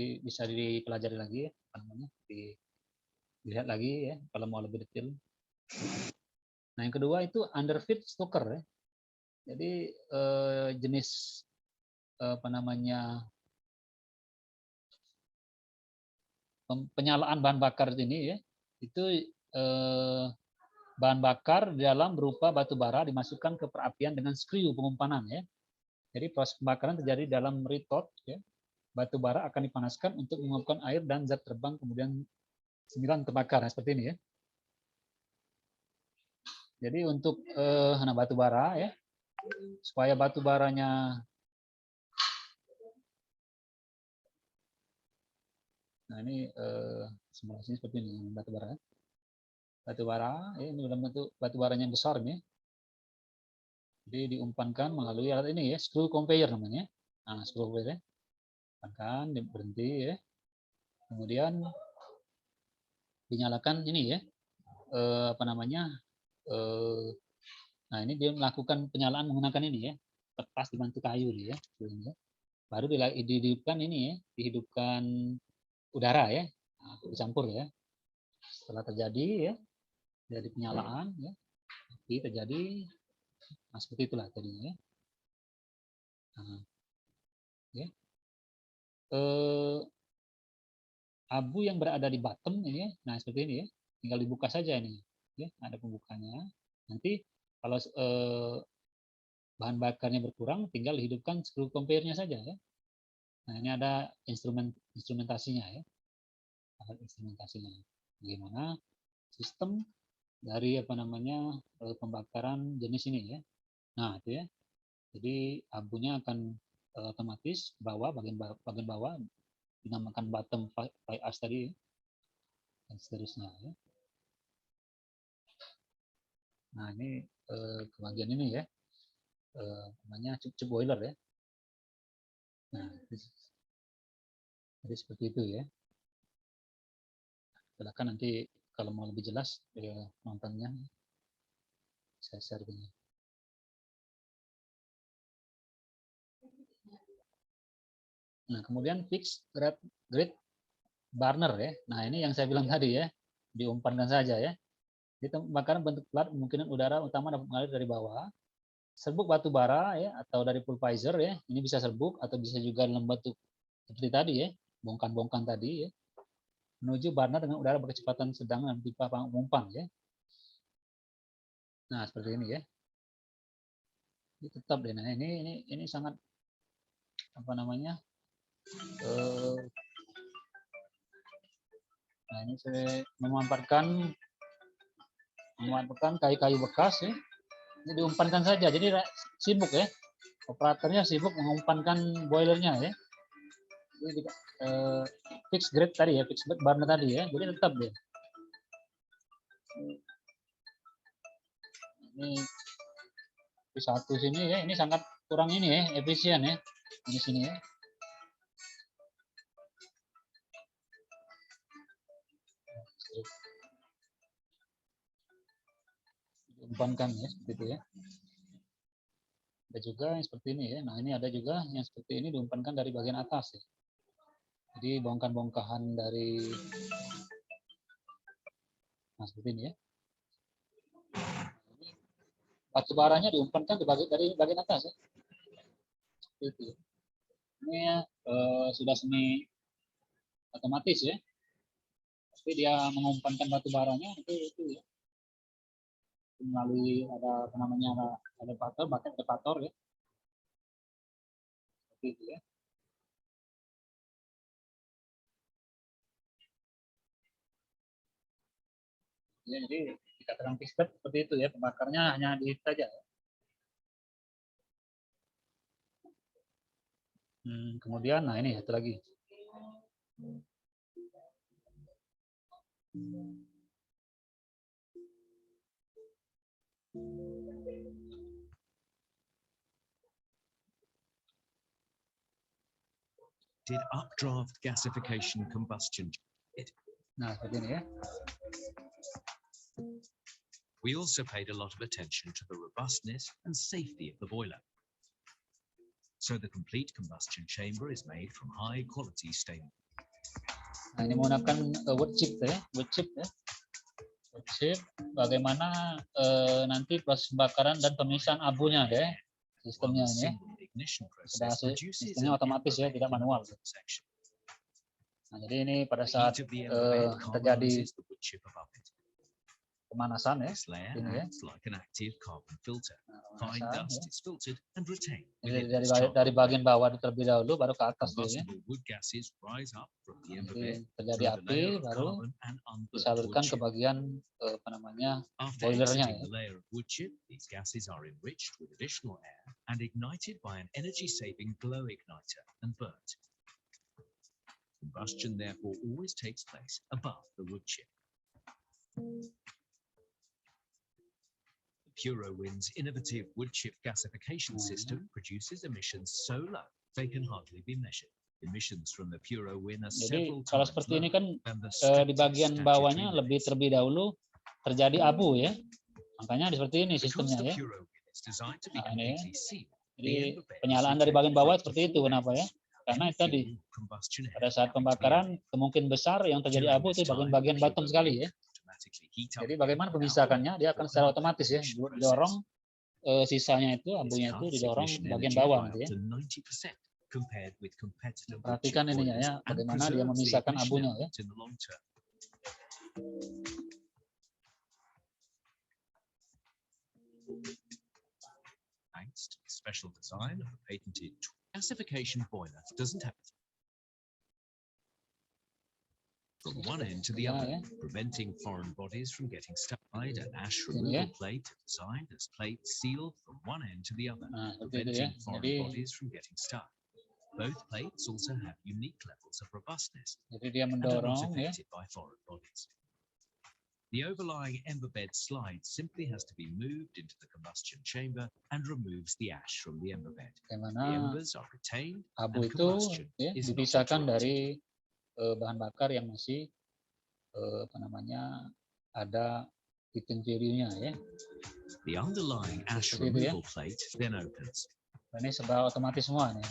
Bisa dipelajari lagi ya, dilihat lagi ya kalau mau lebih detail. Nah, yang kedua itu underfeed stoker ya. Jadi jenis penyalaan bahan bakar ini ya, itu bahan bakar dalam berupa batu bara dimasukkan ke perapian dengan skru pengumpanan ya. Jadi proses pembakaran terjadi dalam retort ya. Batu bara akan dipanaskan untuk menguapkan air dan zat terbang, kemudian 9 terbakar. Nah, seperti ini ya. Jadi untuk batu bara ya, supaya batu baranya ini simulasinya seperti ini batu bara. Batu bara ya, ini dalam bentuk batu baranya yang besar nih. Jadi diumpankan melalui alat ini ya, screw conveyor namanya. Nah, screw conveyor ya. Umpankan, berhenti ya. Kemudian dinyalakan ini ya. Nah, ini dia melakukan penyalaan menggunakan ini ya. Kertas dibantu kayu ya. Baru dihidupkan ini ya, dihidupkan udara ya. Nah, dicampur ya. Setelah terjadi ya, jadi penyalaan ya. Api terjadi. Nah, seperti itulah tadinya ya. Nah, ya. Abu yang berada di bottom ini ya. Nah, seperti ini ya. Tinggal dibuka saja ini. Ya, ada pembukanya. Nanti kalau bahan bakarnya berkurang, tinggal dihidupkan screw conveyor-nya saja ya. Nah, ini ada instrumentasinya ya. Ada instrumentasinya. Bagaimana sistem dari pembakaran jenis ini ya. Nah, itu ya. Jadi abunya akan otomatis ke bawah, bagian bawah dinamakan bottom fly ash tadi ya. Dan seterusnya ya. Nah, ini ke bagian ini ya. Namanya cup boiler ya. Nah, jadi seperti itu ya. Silakan nanti kalau mau lebih jelas nontonnya saya share ini. Nah, kemudian fix grade burner ya. Nah, ini yang saya bilang tadi ya, diumpankan saja ya. Di pembakaran bentuk plat kemungkinan udara utama dapat mengalir dari bawah. Serbuk batu bara ya atau dari pulverizer ya. Ini bisa serbuk atau bisa juga dalam bentuk seperti tadi ya, bongkan-bongkan tadi ya. Menuju burner dengan udara berkecepatan sedang dan pipa pengumpan ya. Nah, seperti ini ya. Ini tetap deh. Nah, ini sangat nah, ini saya memanfaatkan kayu-kayu bekas ya. Ini diumpankan saja. Jadi sibuk ya. Operatornya sibuk mengumpankan boilernya ya. Jadi fix grade tadi ya, fix grade burner tadi ya. Jadi tetap deh. Ini satu sini ya, ini sangat kurang ini ya, efisien ya. Di sini ya. Diumpankan ya, seperti itu ya. Ada juga yang seperti ini ya. Nah, ini ada juga yang seperti ini diumpankan dari bagian atas ya. Jadi bongkahan dari Nah, seperti ini ya. Batu baranya diumpankan dari bagian atas ya. Seperti itu. Ini ya, sudah semi otomatis ya. Tapi dia mengumpankan batu baranya itu ya. Melalui ada apa namanya ada elevator, bahkan elevator ya. Seperti itu ya. Ya, jadi dikatakan piston seperti itu ya, pembakarnya hanya di hit saja. Kemudian, nah ini satu lagi. Did updraft gasification combustion. Nah, seperti ini ya. We also paid a lot of attention to the robustness and safety of the boiler. So the complete combustion chamber is made from high quality stainless. Nah, ini menggunakan wood chip ya, wood chip ya. Wood chip, bagaimana nanti proses pembakaran dan pemisahan abunya ya, sistemnya ini ya. Sudah sistemnya otomatis ya, tidak manual. Nah, jadi ini pada saat terjadi pemanasan ya, ini ya. Dari bagian bawah terlebih dahulu, baru ke atas dulu ya. Nanti terjadi api, baru disalurkan ke bagian apa namanya boilernya ya. Combustion therefore always takes place above the wood chip. PuroWind's innovative wood chip gasification system produces emissions so low they can hardly be measured. Emissions from the PuroWind are Jadi several kalau times seperti ini kan di bagian statutory bawahnya limits. terlebih dahulu terjadi abu ya. Makanya seperti ini Because sistemnya the ya. PuroWind is designed to be Nah, ini. completely sealed, Jadi penyalaan dari bagian bawah seperti itu, kenapa ya? Karena itu tadi pada saat pembakaran kemungkinan besar yang terjadi abu itu bagian bottom sekali ya. Jadi bagaimana pemisahkannya? Dia akan secara otomatis ya didorong sisanya itu abunya itu didorong bagian bawah nanti ya. Perhatikan ininya ya, bagaimana dia memisahkan abunya ya. Thanks to the special design of the patented gasification boiler doesn't have from one end to the other, preventing foreign bodies from getting stuck. An ash removal plate designed as plates sealed from one end to the other, preventing foreign bodies from getting stuck. Both plates also have unique levels of robustness Jadi dia and are not mendorong ya. affected by foreign bodies. The overlying ember bed slide simply has to be moved into the combustion chamber and removes the ash from the ember bed. The Bagaimana embers are retained abu and itu combustion ya, is not dipisahkan interrupted. dari bahan bakar yang masih apa namanya ada titik-titiknya ya. The underlying ash Seperti itu ya. removal plate then opens. Ini serba otomatis semua nih.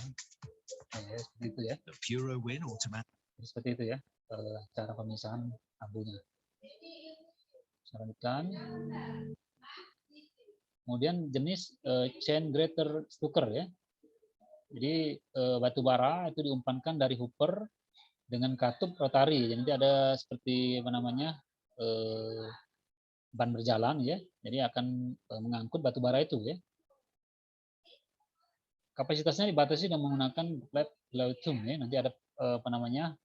Ya, seperti itu ya. The PuroWind automatic Seperti itu ya cara pemisahan abunya. Sarankan. Kemudian jenis chain grater stoker ya. Jadi batu bara itu diumpankan dari hopper dengan katup rotari. Jadi ada seperti apa namanya ban berjalan ya. Jadi akan mengangkut batu bara itu ya. Kapasitasnya dibatasi dengan menggunakan flat pleutum ya. Nanti ada apa namanya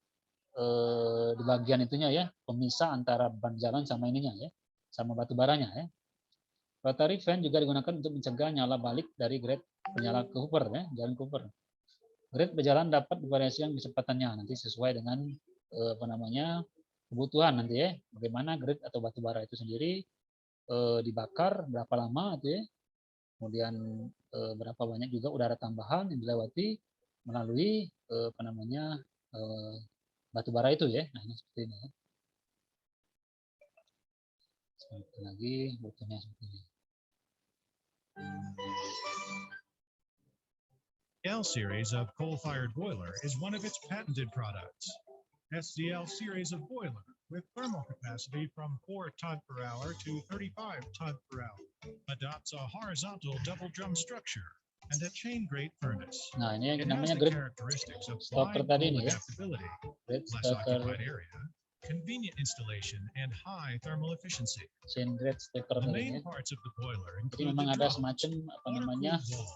di bagian itunya ya, pemisah antara ban jalan sama ininya ya, sama batu baranya ya. Rotary fan juga digunakan untuk mencegah nyala balik dari grade penyala ke hopper ya, jalan ke hopper. Grade berjalan dapat divariasikan kecepatannya nanti sesuai dengan apa namanya kebutuhan nanti ya. Bagaimana grade atau batu bara itu sendiri dibakar berapa lama itu ya. Kemudian berapa banyak juga udara tambahan yang dilewati melalui apa namanya batu bara itu ya. Nah, ini seperti ini ya. Seperti lagi butuhnya seperti ini. SDL series of coal-fired boiler is one of its patented products. SDL series of boiler with thermal capacity from 4 ton per hour to 35 ton per hour. Adopts a horizontal double drum structure and a chain grate furnace. Nah, ini It yang has namanya the grate characteristics of stoker wide tadi cold nih ya. adaptability, Grate less stoker, occupied area, convenient installation, and high thermal efficiency. chain grate stoker The tadi main ya. parts of the boiler Jadi include memang the ada drums, semacam apa namanya water-cooled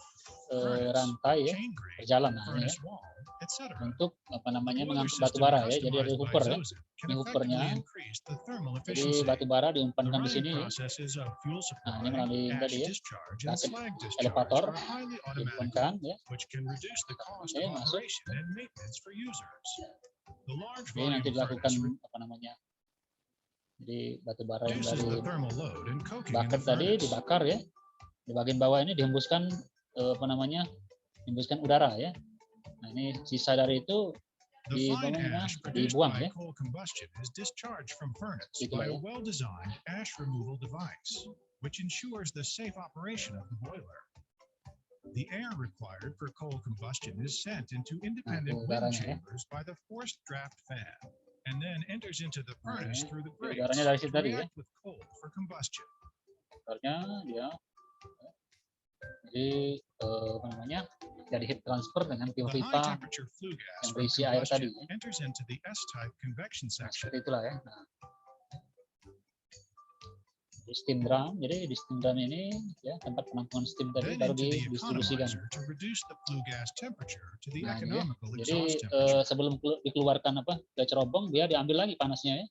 wall, rantai ya, chain grate, berjalan nah, ini ya, furnace wall, etc. untuk apa namanya The boiler mengangkut batu system bara ya. Jadi ada customized by hooper ya. Zosen can Ini hoopernya. effectively increase the thermal Jadi efficiency. batu bara The diumpankan di running sini. processes of fuel Nah, ini supply, melalui ash tadi ya, discharge, and rakit slag discharge elevator are highly automatic, diumpankan ya. which can reduce the cost Oke, of masuk. operation and maintenance for users. The large Jadi nanti volume dilakukan furnace apa namanya? Jadi batu bara yang reduces dari the thermal load and coking in the bucket tadi furnace. dibakar ya. Di bagian bawah ini dihembuskan apa namanya? Dihembuskan udara ya. Nah, ini sisa dari itu The fine ash produced dibuang by ya. coal combustion is discharged from furnace Itulah by ya. a well-designed ash removal device, which ensures the safe operation of the boiler. The air required for coal combustion is sent into independent wind udaranya ya. chambers by the forced draft fan, and then enters into the furnace through the grates Udaranya dari situ to tadi ya. react with coal for combustion. Udaranya dia jadi apa namanya? Jadi heat transfer dengan The pipa high temperature flue gas yang from berisi air tadi combustion ya. enters into the S-type convection Nah, section. seperti itulah ya. Nah, di steam drum, jadi di steam drum ini ya tempat penampungan steam tadi Then baru into the didistribusikan. economizer to reduce the flue gas temperature to the Nah, ini ya. economical Jadi exhaust temperature. sebelum dikeluarkan apa ke cerobong dia diambil lagi panasnya ya.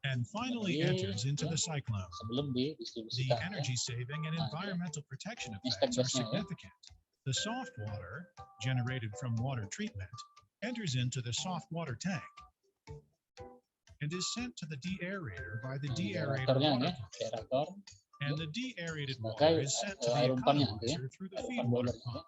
And finally Jadi, enters into ya, the cyclone. sebelum The didistribusikan ya. energy saving and Nah, environmental protection Ini effects are step-gasnya ya. significant. The soft water, generated from water treatment, enters into the soft water tank and is sent to the de-aerator by the Nah, de-aerator aeratornya water ya, pump. aerator And the de-aerated sebagai water is sent to the air umpannya nanti ya, economizer through the air feed umpan water boiler ya. pump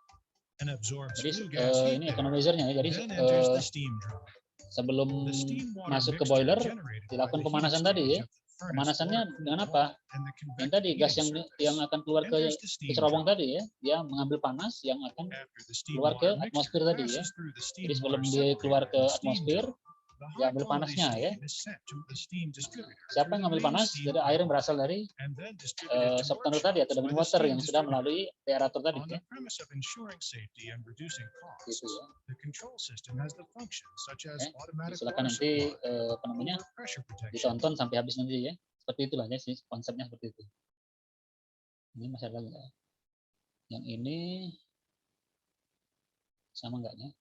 and absorbs Jadi flue gas heat ini there, economizernya ya. Jadi then enters the steam drum. sebelum The steam water masuk ke mixture boiler generated by dilakukan the heat pemanasan tadi ya. exchange of the furnace Pemanasannya water dengan cooled apa? wall and the Yang convective tadi gas heating yang surface akan keluar ke enters the steam cerobong drum. tadi ya, dia mengambil panas yang akan After the steam keluar ke water atmosfer mixture tadi ya. passes through the steam Jadi sebelum water dia keluar separator ke and steam atmosfer, drum, the dia ambil high quality panasnya ya. steam is sent to the steam distributor Siapa through yang the ngambil main panas? steam Dari air yang pipe berasal dari and then distributed to softener tadi atau workshops dubbing by the water steam yang sudah distributor. melalui aerator tadi On ya. the premise of ensuring safety and reducing Gitu costs, ya. the control system has the functions such as Oke. automatic Silakan water nanti supply, apa namanya? overpressure protection, Ditonton sampai habis nanti ya. Seperti itulah ya sih konsepnya seperti itu. Ini masih ada lagi ya. Yang ini sama enggaknya?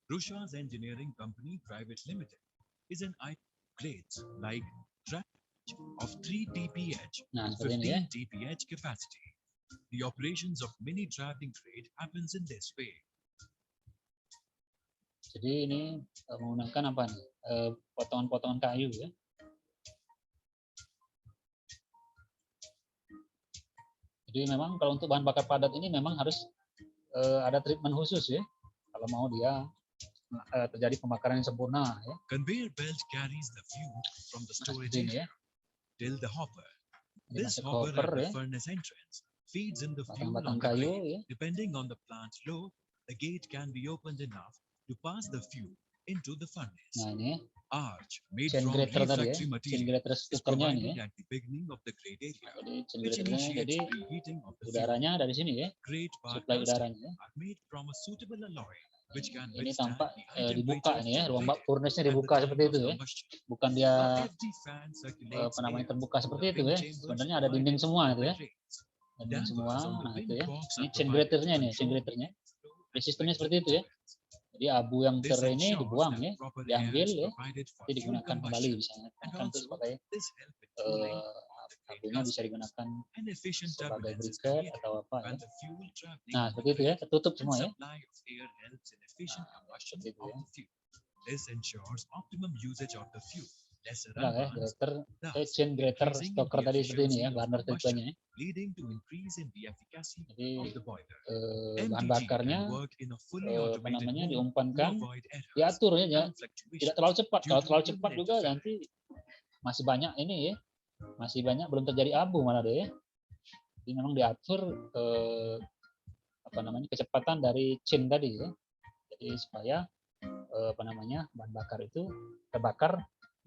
Rusha's Engineering Company Private Limited is an IT grades like draft of 3 dph Nah, and seperti ini ya. 15 dph capacity. The operations of mini drafting grade happens in this way. Jadi ini menggunakan apa nih? Potongan-potongan kayu ya. Jadi memang kalau untuk bahan bakar padat ini memang harus ada treatment khusus ya. Kalau mau dia terjadi pembakaran yang sempurna ya. Conveyor belt carries the fuel from the Nah, storage seperti ini area ya. till the hopper. Ini This masuk hopper hopper at the ya. furnace entrance feeds in the fuel Batang-batang on the kayu grate. ya. Depending on the plant load, the gate can be opened enough to pass the fuel into the furnace. Nah ini ya. Arch made Chain from grater tadi ya. refractory Chain material grater is strukturnya ini provided ya. at the beginning of the grate area, Jadi chain which graternya initiates jadi preheating of the fuel. udaranya dari sini ya. Grate bar Suplai casting udaranya ya. are made from a suitable alloy which can Ini withstand tampak the high dibuka temperature ini ya. Ruang generated furnace-nya at the dibuka time seperti of itu ya. combustion. Bukan dia A FD fan circulates apa namanya air terbuka from seperti the itu vent ya. chambers Sebenarnya ada provided dinding semua for itu the ya. grates. Dinding semua. Dampers on the Nah itu wind ya. box Ini are chain provided to graternya nih, chain control graternya. the flow Jadi and sistemnya vector seperti itu ya. intervals. Jadi abu yang This ini ensures dibuang that ya, proper air diambil is ya, provided for nanti fuel digunakan kembali combustion, bisa and akan terus also sebagai this help in cooling of the grate abunya bisa casting. digunakan An efficient sebagai turbulence is briquet created atau apa ya. when the fuel traveling Nah in the seperti itu ya, grate tertutup and semua ya. supply of air helps in efficient combustion Seperti itu of ya. the fuel. This ensures optimum usage of the fuel. Lesser Itulah ya, runs, grater, thus chain grater increasing in stoker the tadi seperti ini efficiency ya, of burner combustion, tipenya ya. leading to increase in the efficacy Jadi of the boiler. bahan MTG bakarnya can work in a fully apa automated namanya mode to diumpankan, avoid errors diatur ya, and tidak fluctuations terlalu cepat. due Kalau to terlalu human cepat juga interference. nanti masih banyak ini ya, masih banyak belum terjadi abu malah deh ya. Jadi memang diatur apa namanya kecepatan dari chain tadi ya. Jadi supaya apa namanya bahan bakar itu terbakar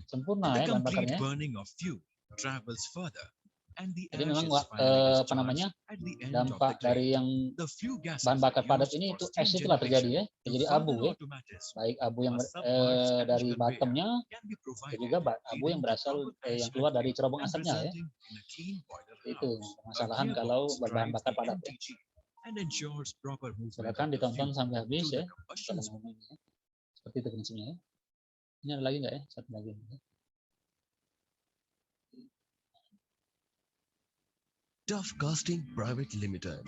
sempurna The ya bahan complete bakarnya. burning of fuel travels further, and the Jadi memang ashes finally apa namanya discharge at the end of dampak the dari grate. yang The few gases bahan bakar are padat used ini for itu steam es itulah terjadi ya, generation to jadi abu further ya, automatize. baik abu yang A submerged ash dari conveyor bottomnya can be dan provided, juga abu yang leading to berasal proper ash yang keluar dari handling cerobong and asapnya ya. resulting in a clean boiler Itu house. A permasalahan kalau gearbox berbahan drives bakar the padat ya. MTG and ensures proper movement Silakan of the ditonton fuel sampai habis to ya. the combustion Ini ya. Seperti itu prinsipnya ya. Ini ada lagi nggak ya? Satu lagi. Tough Casting Private Limited,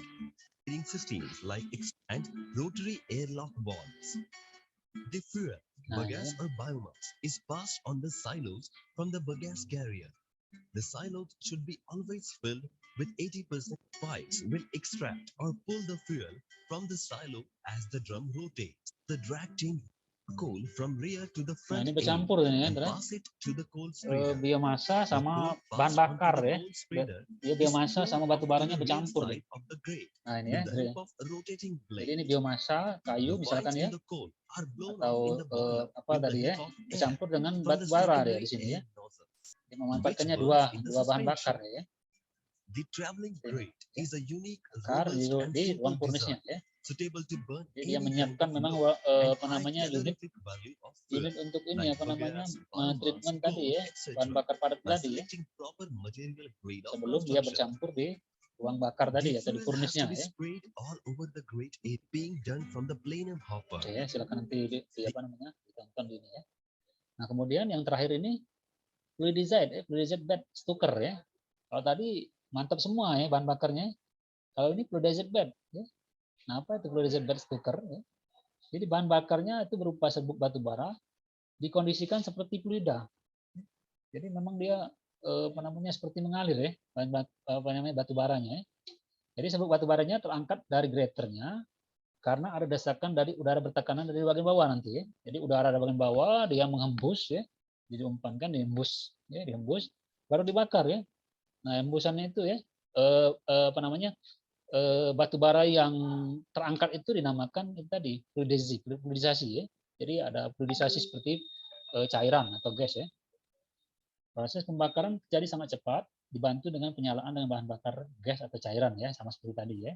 leading systems like and rotary airlock valves. The fuel, bagasse or biomass, is passed on the silos from the bagasse carrier. The silos should be always filled with 80%. Pipes will extract or pull the fuel from the silo as the drum rotates. The drag chain coal from rear to the Nah, front ini bercampur ini ya, and Indra. pass it to the coal spreader. Biomasa sama bahan bakar ya. Dia biomasa sama batu baranya bercampur deh. Nah ini ya, jadi ini biomasa kayu misalkan ya, atau apa tadi ya, bercampur dengan batu bara dia di sini ya. Dia memanfaatkannya dua bahan bakar ya. The traveling grate is a unique bakar di ruang furnisnya ya. suitable to burn. Jadi dia menyiapkan memang apa namanya unit untuk ini apa namanya treatment tadi ya, bahan bakar padat tadi ya. Sebelum dia bercampur di ruang bakar tadi ya, atau di furnisnya ya. Oke, ya, silakan nanti di apa namanya ditonton ini ya. Nah kemudian yang terakhir ini fluidized bed stoker ya. Kalau tadi mantap semua ya bahan bakarnya. Kalau ini fluidized bed ya. Nah, apa itu fluidized bed stoker ya? Jadi bahan bakarnya itu berupa serbuk batu bara dikondisikan seperti fluida. Jadi memang dia apa namanya seperti mengalir ya apa namanya batu baranya. Jadi serbuk batu baranya terangkat dari graternya karena ada desakan dari udara bertekanan dari bagian bawah nanti ya. Jadi udara dari bagian bawah dia menghembus ya. Jadi umpankan dihembus ya, dihembus baru dibakar ya. Nah, hembusannya itu ya apa namanya batu bara yang terangkat itu dinamakan itu tadi fluidisasi ya. Jadi ada fluidisasi seperti cairan atau gas ya. Proses pembakaran terjadi sangat cepat dibantu dengan penyalaan dengan bahan bakar gas atau cairan ya, sama seperti tadi ya.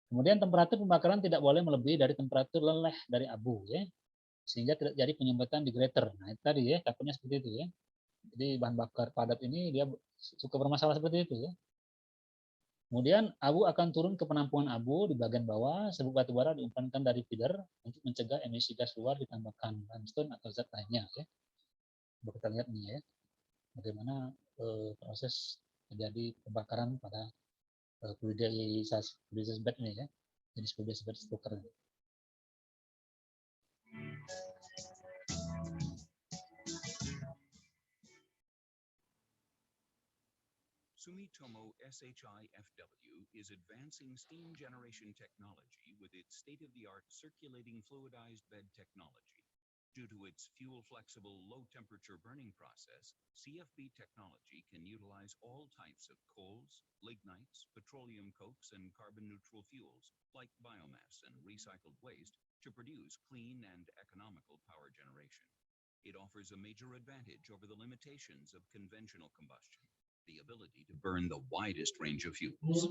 Kemudian temperatur pembakaran tidak boleh melebihi dari temperatur leleh dari abu ya. Sehingga tidak jadi penyumbatan di grater. Nah, itu tadi ya, takutnya seperti itu ya. Jadi bahan bakar padat ini dia suka bermasalah seperti itu ya. Kemudian abu akan turun ke penampungan abu di bagian bawah, serbuk batu bara diumpankan dari feeder untuk mencegah emisi gas luar ditambahkan limestone atau zat lainnya ya. Coba kita lihat nih ya, bagaimana proses terjadi pembakaran pada fluidized bed ini ya. Jadi fluidized bed stoker. Sumitomo SHI-FW is advancing steam generation technology with its state-of-the-art circulating fluidized bed technology. Due to its fuel-flexible, low-temperature burning process, CFB technology can utilize all types of coals, lignites, petroleum cokes, and carbon-neutral fuels, like biomass and recycled waste, to produce clean and economical power generation. It offers a major advantage over the limitations of conventional combustion. The ability to burn the widest range of fuels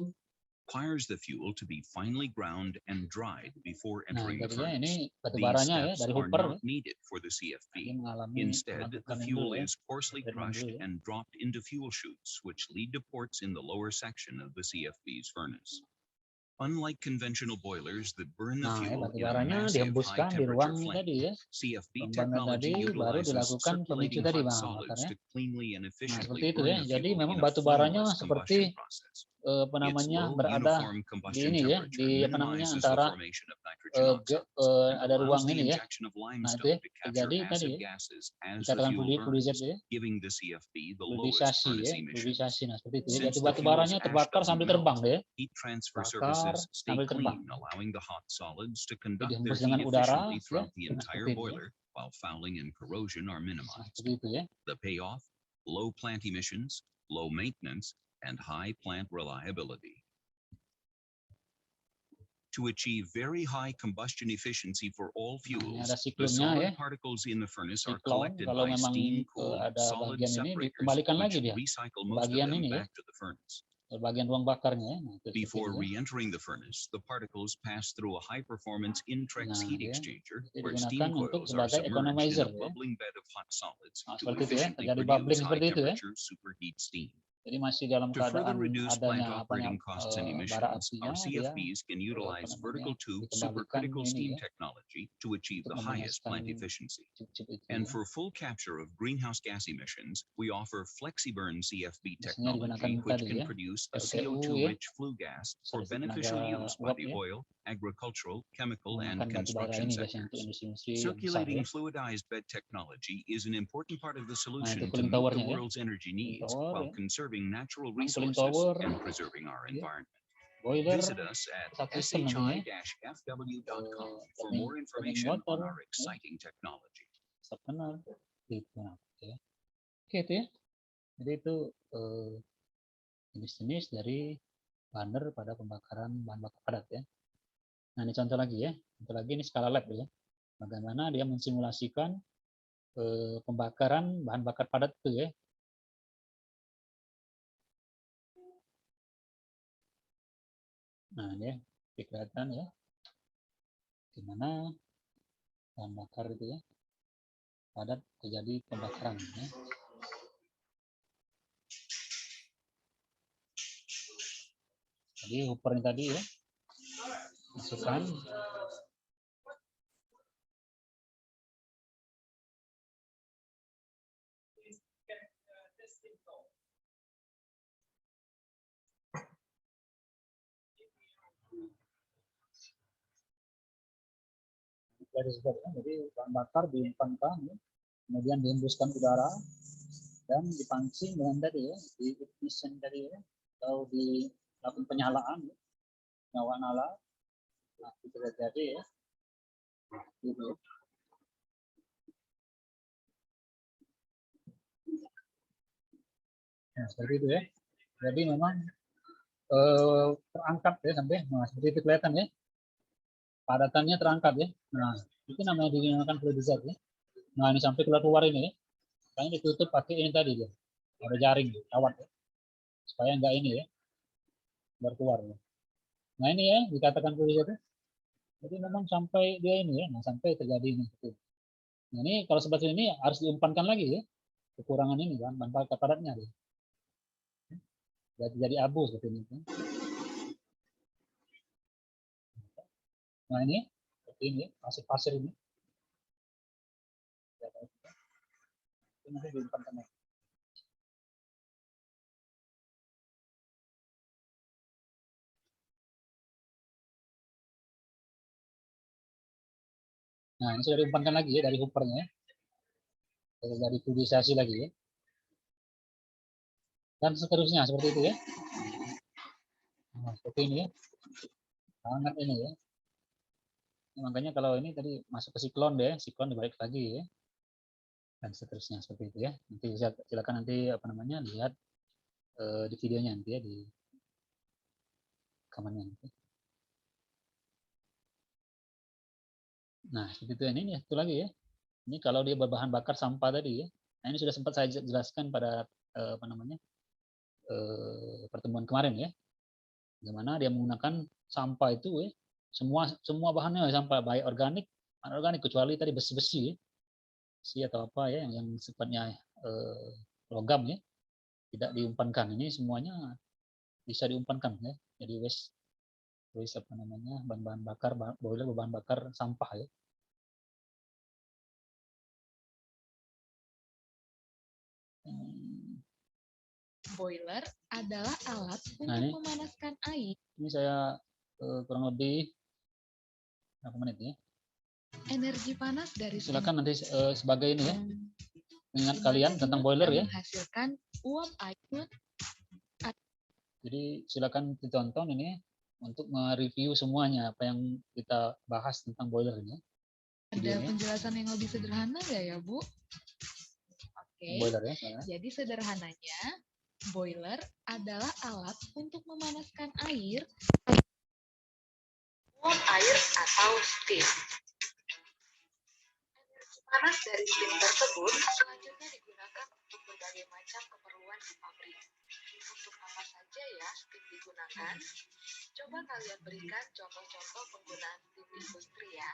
requires the fuel to be finely ground and dried before entering the furnace. These steps are not needed for the CFB. Instead, the fuel is coarsely crushed and dropped into fuel chutes, which lead to ports in the lower section of the CFB's furnace. Unlike conventional boilers that burn the fuel in a massive high-temperature flame, CFB technology utilizes circulating hot solids to cleanly and efficiently burn the fuel in a flameless combustion process. Apa namanya berada di ini ya, di apa namanya antara ada ruang ini ya. Nah itu ya terjadi tadi ya, dikatakan fluidized ya, fluidisasi ya, fluidisasi. Nah seperti itu ya, jadi batu baranya terbakar sambil terbang deh, bakar sambil terbang. Jadi dihembus dengan udara ya, seperti itu ya. Seperti itu ya. The payoff: low plant emissions, low maintenance, and high plant reliability. To achieve very high combustion efficiency for all fuels, ada the siklonnya ya. solid particles in the furnace are Siklon, collected kalau by memang steam-cooled ada solid bagian ini separators, dikembalikan lagi which dia recycle most of bagian them ini ya, back to the furnace. bagian ruang bakarnya ya. Nah, itu Before seperti itu ya. re-entering the furnace, the particles pass through a high-performance Intrex Nah, heat ya. exchanger, Itu where digunakan steam untuk coils are sebagai submerged in economizer a ya. bubbling bed of hot solids Nah, to seperti itu ya, efficiently terjadi bubbling produce seperti itu ya. high-temperature superheat steam. Jadi masih dalam To further keadaan reduce plant adanya operating costs and bara emissions, apinya, our dia CFBs can utilize vertical tube dikembalikan supercritical ini steam ya, technology to achieve untuk the highest plant memanaskan efficiency. chip-chip itu And ya. for full capture of greenhouse gas emissions, we offer FlexiBurn CFB Biasanya digunakan technology, which tadi can ya, produce a RTU ya, CO2-rich flue gas for serta beneficial tenaga use by uap the ya, oil, agricultural, chemical, and menggunakan batu bara construction ini biasanya untuk sectors. industri-industri yang besar Circulating ya. fluidized bed technology is an important part of the Nah, itu solution to cooling meet the towernya ya, world's energy cooling needs tower while ya. conserving natural Cooling resources tower and preserving our ya, environment. boiler Visit us at satu sistem nantinya ya, shi-fw.com for boiling more information water on our ya, exciting technology. benar gitu. Nah, ya. Oke itu ya. Jadi itu jenis-jenis dari burner pada pembakaran bahan bakar padat ya. Nah ini contoh lagi ya, contoh lagi ini skala lab ya. Bagaimana dia mensimulasikan pembakaran bahan bakar padat itu ya. Nah ini ya, kelihatan ya, gimana bahan bakar itu ya padat terjadi pembakaran ya. Jadi hooper ini tadi ya, masukkan jadi bahan bakar diumpankan ya, kemudian dihembuskan udara dan dipancing dengan tadi ya, di ignition tadi ya, atau dilakukan penyalaan ya, nyala nyala. Nah itu terjadi ya, gitu. Nah seperti itu ya, jadi memang terangkat ya sampai, nah seperti itu kelihatan ya, padatannya terangkat ya. Nah itu namanya digunakan fluidizer ya. Nah ini sampai keluar ini ya, kayaknya ditutup pakai ini tadi ya, ada jaring kawat ya, supaya enggak ini ya keluar ya. Nah ini ya dikatakan fluidizer. Jadi memang sampai dia ini ya, nah sampai terjadi ini. Nah ini kalau seperti ini harus diumpankan lagi ya, kekurangan ini kan bahan bakar padatnya ya. Jadi abu seperti ini. Nah ini seperti ini pasir-pasir ini. Ini nanti diumpankan lagi. Nah ini sudah diumpankan lagi ya dari hoopernya, dari fluidisasi lagi ya. Dan seterusnya seperti itu ya. Nah, seperti ini ya. Sangat ini ya. Makanya kalau ini tadi masuk ke siklon deh, siklon dibalik lagi ya. Dan seterusnya seperti itu ya. Nanti silakan nanti apa namanya lihat di videonya nanti ya, di rekamannya nanti. Nah, seperti itu ini satu lagi ya. Ini kalau dia berbahan bakar sampah tadi ya. Nah, ini sudah sempat saya jelaskan pada apa namanya pertemuan kemarin ya. Bagaimana dia menggunakan sampah itu ya. Semua bahannya sampah, baik organik, anorganik, kecuali tadi besi-besi ya. Besi atau apa ya yang sifatnya logam ya. Tidak diumpankan. Ini semuanya bisa diumpankan ya. Jadi waste apa namanya bahan bakar boiler berbahan bakar sampah ya. Boiler adalah alat untuk Nah, ini memanaskan air. Ini saya kurang lebih berapa menit ya. Energi panas dari Silakan nanti sebagai ini ya, ingat kalian tentang boiler ya. Menghasilkan uap air. Jadi silakan ditonton ini untuk mereview semuanya apa yang kita bahas tentang boiler ini. Ada penjelasan yang lebih sederhana nggak ya, Bu? Oke. Boiler ya. Saya. Jadi sederhananya, boiler adalah alat untuk memanaskan air air atau steam. Energi panas dari steam tersebut selanjutnya digunakan untuk berbagai macam keperluan di pabrik. Untuk apa saja ya steam digunakan? Coba kalian berikan contoh-contoh penggunaan steam di industri ya.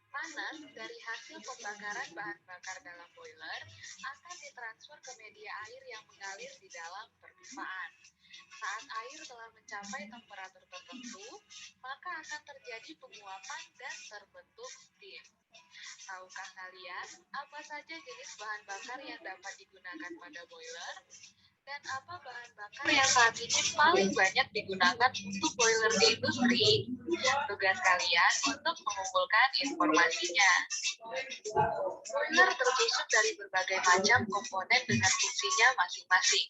Panas dari hasil pembakaran bahan bakar dalam boiler akan ditransfer ke media air yang mengalir di dalam perpipaan. Saat air telah mencapai temperatur tertentu, maka akan terjadi penguapan dan terbentuk steam. Tahukah kalian apa saja jenis bahan bakar yang dapat digunakan pada boiler? Dan apa bahan bakar yang saat ini paling banyak digunakan untuk boiler di industri? Tugas kalian untuk mengumpulkan informasinya. Boiler tersusun dari berbagai macam komponen dengan fungsinya masing-masing.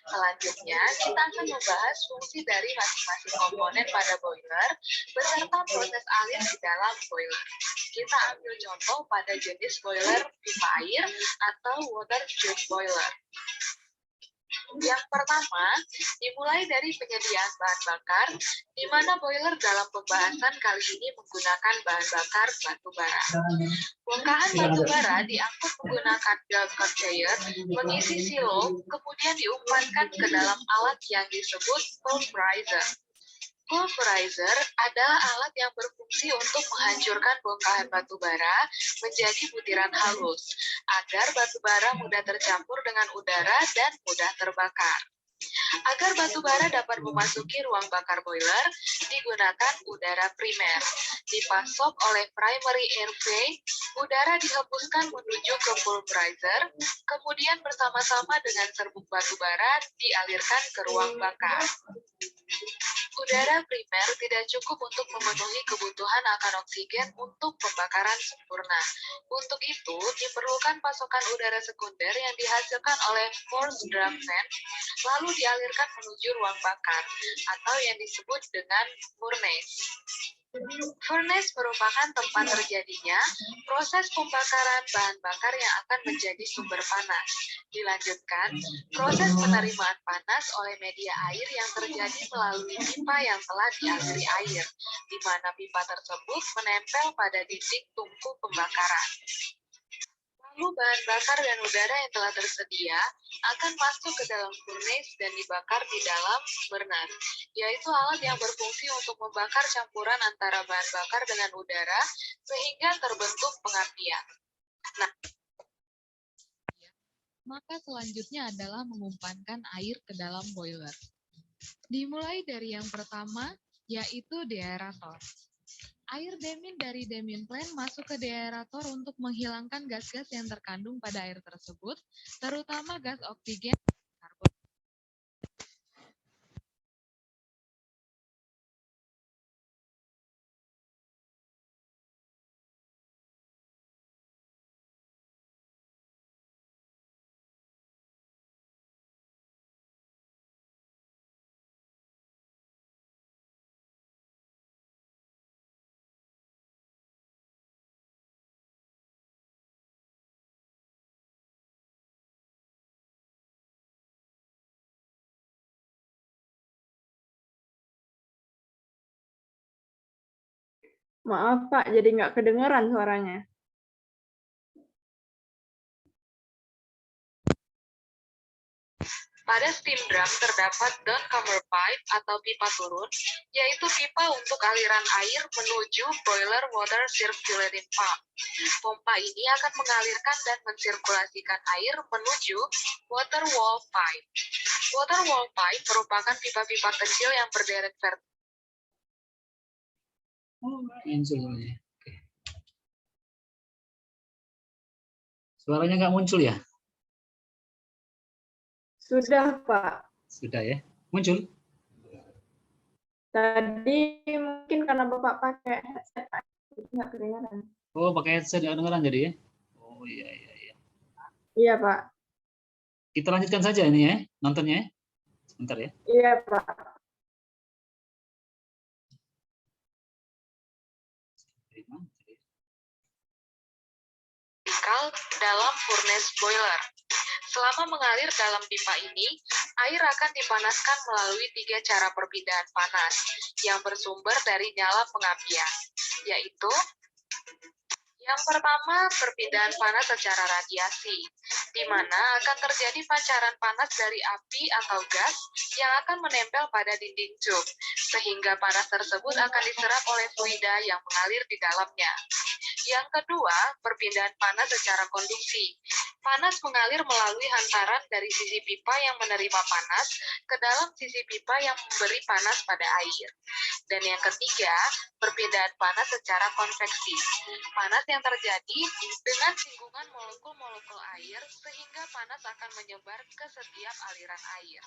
Selanjutnya, kita akan membahas fungsi dari masing-masing komponen pada boiler beserta proses alir di dalam boiler. Kita ambil contoh pada jenis boiler pipa air atau water tube boiler. Yang pertama, dimulai dari penyediaan bahan bakar, di mana boiler dalam pembahasan kali ini menggunakan bahan bakar batu bara. Bongkahan batu bara diangkut menggunakan gas conveyor, mengisi silo, kemudian diumpankan ke dalam alat yang disebut pulverizer. Pulverizer adalah alat yang berfungsi untuk menghancurkan bongkahan batu bara menjadi butiran halus, agar batu bara mudah tercampur dengan udara dan mudah terbakar. Agar batu bara dapat memasuki ruang bakar boiler, digunakan udara primer. Dipasok oleh primary airway, udara dihembuskan menuju ke pulverizer, kemudian bersama-sama dengan serbuk batu bara dialirkan ke ruang bakar. Udara primer tidak cukup untuk memenuhi kebutuhan akan oksigen untuk pembakaran sempurna. Untuk itu, diperlukan pasokan udara sekunder yang dihasilkan oleh forced draft fan, lalu dialirkan menuju ruang bakar, atau yang disebut dengan furnace. Furnace merupakan tempat terjadinya proses pembakaran bahan bakar yang akan menjadi sumber panas. Dilanjutkan, proses penerimaan panas oleh media air yang terjadi melalui pipa yang telah dialiri air, di mana pipa tersebut menempel pada dinding tungku pembakaran. Lalu bahan bakar dan udara yang telah tersedia akan masuk ke dalam furnace dan dibakar di dalam burner, yaitu alat yang berfungsi untuk membakar campuran antara bahan bakar dengan udara sehingga terbentuk pengapian. Nah, maka selanjutnya adalah mengumpankan air ke dalam boiler. Dimulai dari yang pertama, yaitu deaerator. Air demin dari demin plant masuk ke deaerator untuk menghilangkan gas-gas yang terkandung pada air tersebut, terutama gas oksigen dan karbon. Maaf Pak, jadi nggak kedengeran suaranya. pada steam drum terdapat downcomer pipe atau pipa turun, yaitu pipa untuk aliran air menuju boiler water circulating pump. Pompa ini akan mengalirkan dan mensirkulasikan air menuju water wall pipe. Water wall pipe merupakan pipa-pipa kecil yang berderet vertikal. Suaranya nggak muncul ya? Sudah, Pak. Sudah ya? Muncul? Tadi mungkin karena Bapak pakai headset, Pak. Jadi nggak kedengaran. Oh, pakai headset nggak kedengaran jadi ya? Oh iya, iya, iya. Iya, Pak. Kita lanjutkan saja ini ya, nontonnya ya. Sebentar ya. Iya, Pak. Dalam furnace boiler. Selama mengalir dalam pipa ini, air akan dipanaskan melalui 3 cara perpindahan panas yang bersumber dari nyala pengapian, yaitu yang pertama, perpindahan panas secara radiasi, di mana akan terjadi pancaran panas dari api atau gas yang akan menempel pada dinding cup, sehingga panas tersebut akan diserap oleh fluida yang mengalir di dalamnya. Yang kedua, perpindahan panas secara konduksi. Panas mengalir melalui hantaran dari sisi pipa yang menerima panas ke dalam sisi pipa yang memberi panas pada air. Dan yang ketiga, perpindahan panas secara konveksi. Panas yang terjadi dengan singgungan molekul-molekul air sehingga panas akan menyebar ke setiap aliran air.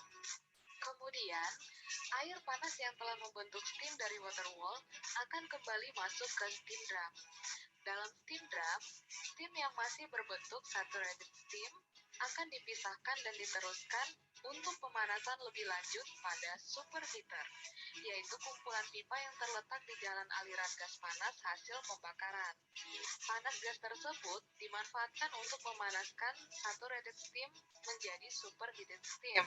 Kemudian, air panas yang telah membentuk steam dari water wall akan kembali masuk ke steam drum. Dalam steam drum, steam yang masih berbentuk saturated steam akan dipisahkan dan diteruskan untuk pemanasan lebih lanjut pada superheater, yaitu kumpulan pipa yang terletak di jalan aliran gas panas hasil pembakaran. Panas gas tersebut dimanfaatkan untuk memanaskan saturated steam menjadi superheated steam.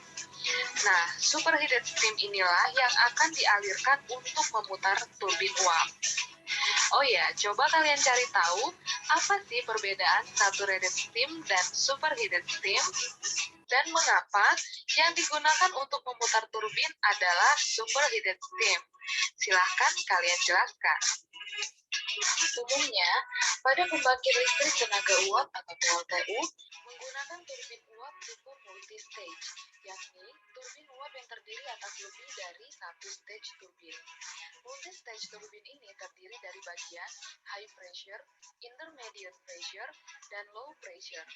Nah, superheated steam inilah yang akan dialirkan untuk memutar turbin uap. Oh ya, coba kalian cari tahu apa sih perbedaan saturated steam dan superheated steam? Dan mengapa yang digunakan untuk memutar turbin adalah superheated steam? Silahkan kalian jelaskan. Umumnya, pada pembangkit listrik tenaga uap atau PLTU, menggunakan turbin uap tipe multi-stage, yakni turbin uap yang terdiri atas lebih dari satu stage turbin. Multi-stage turbin ini terdiri dari bagian high pressure, intermediate pressure, dan low pressure.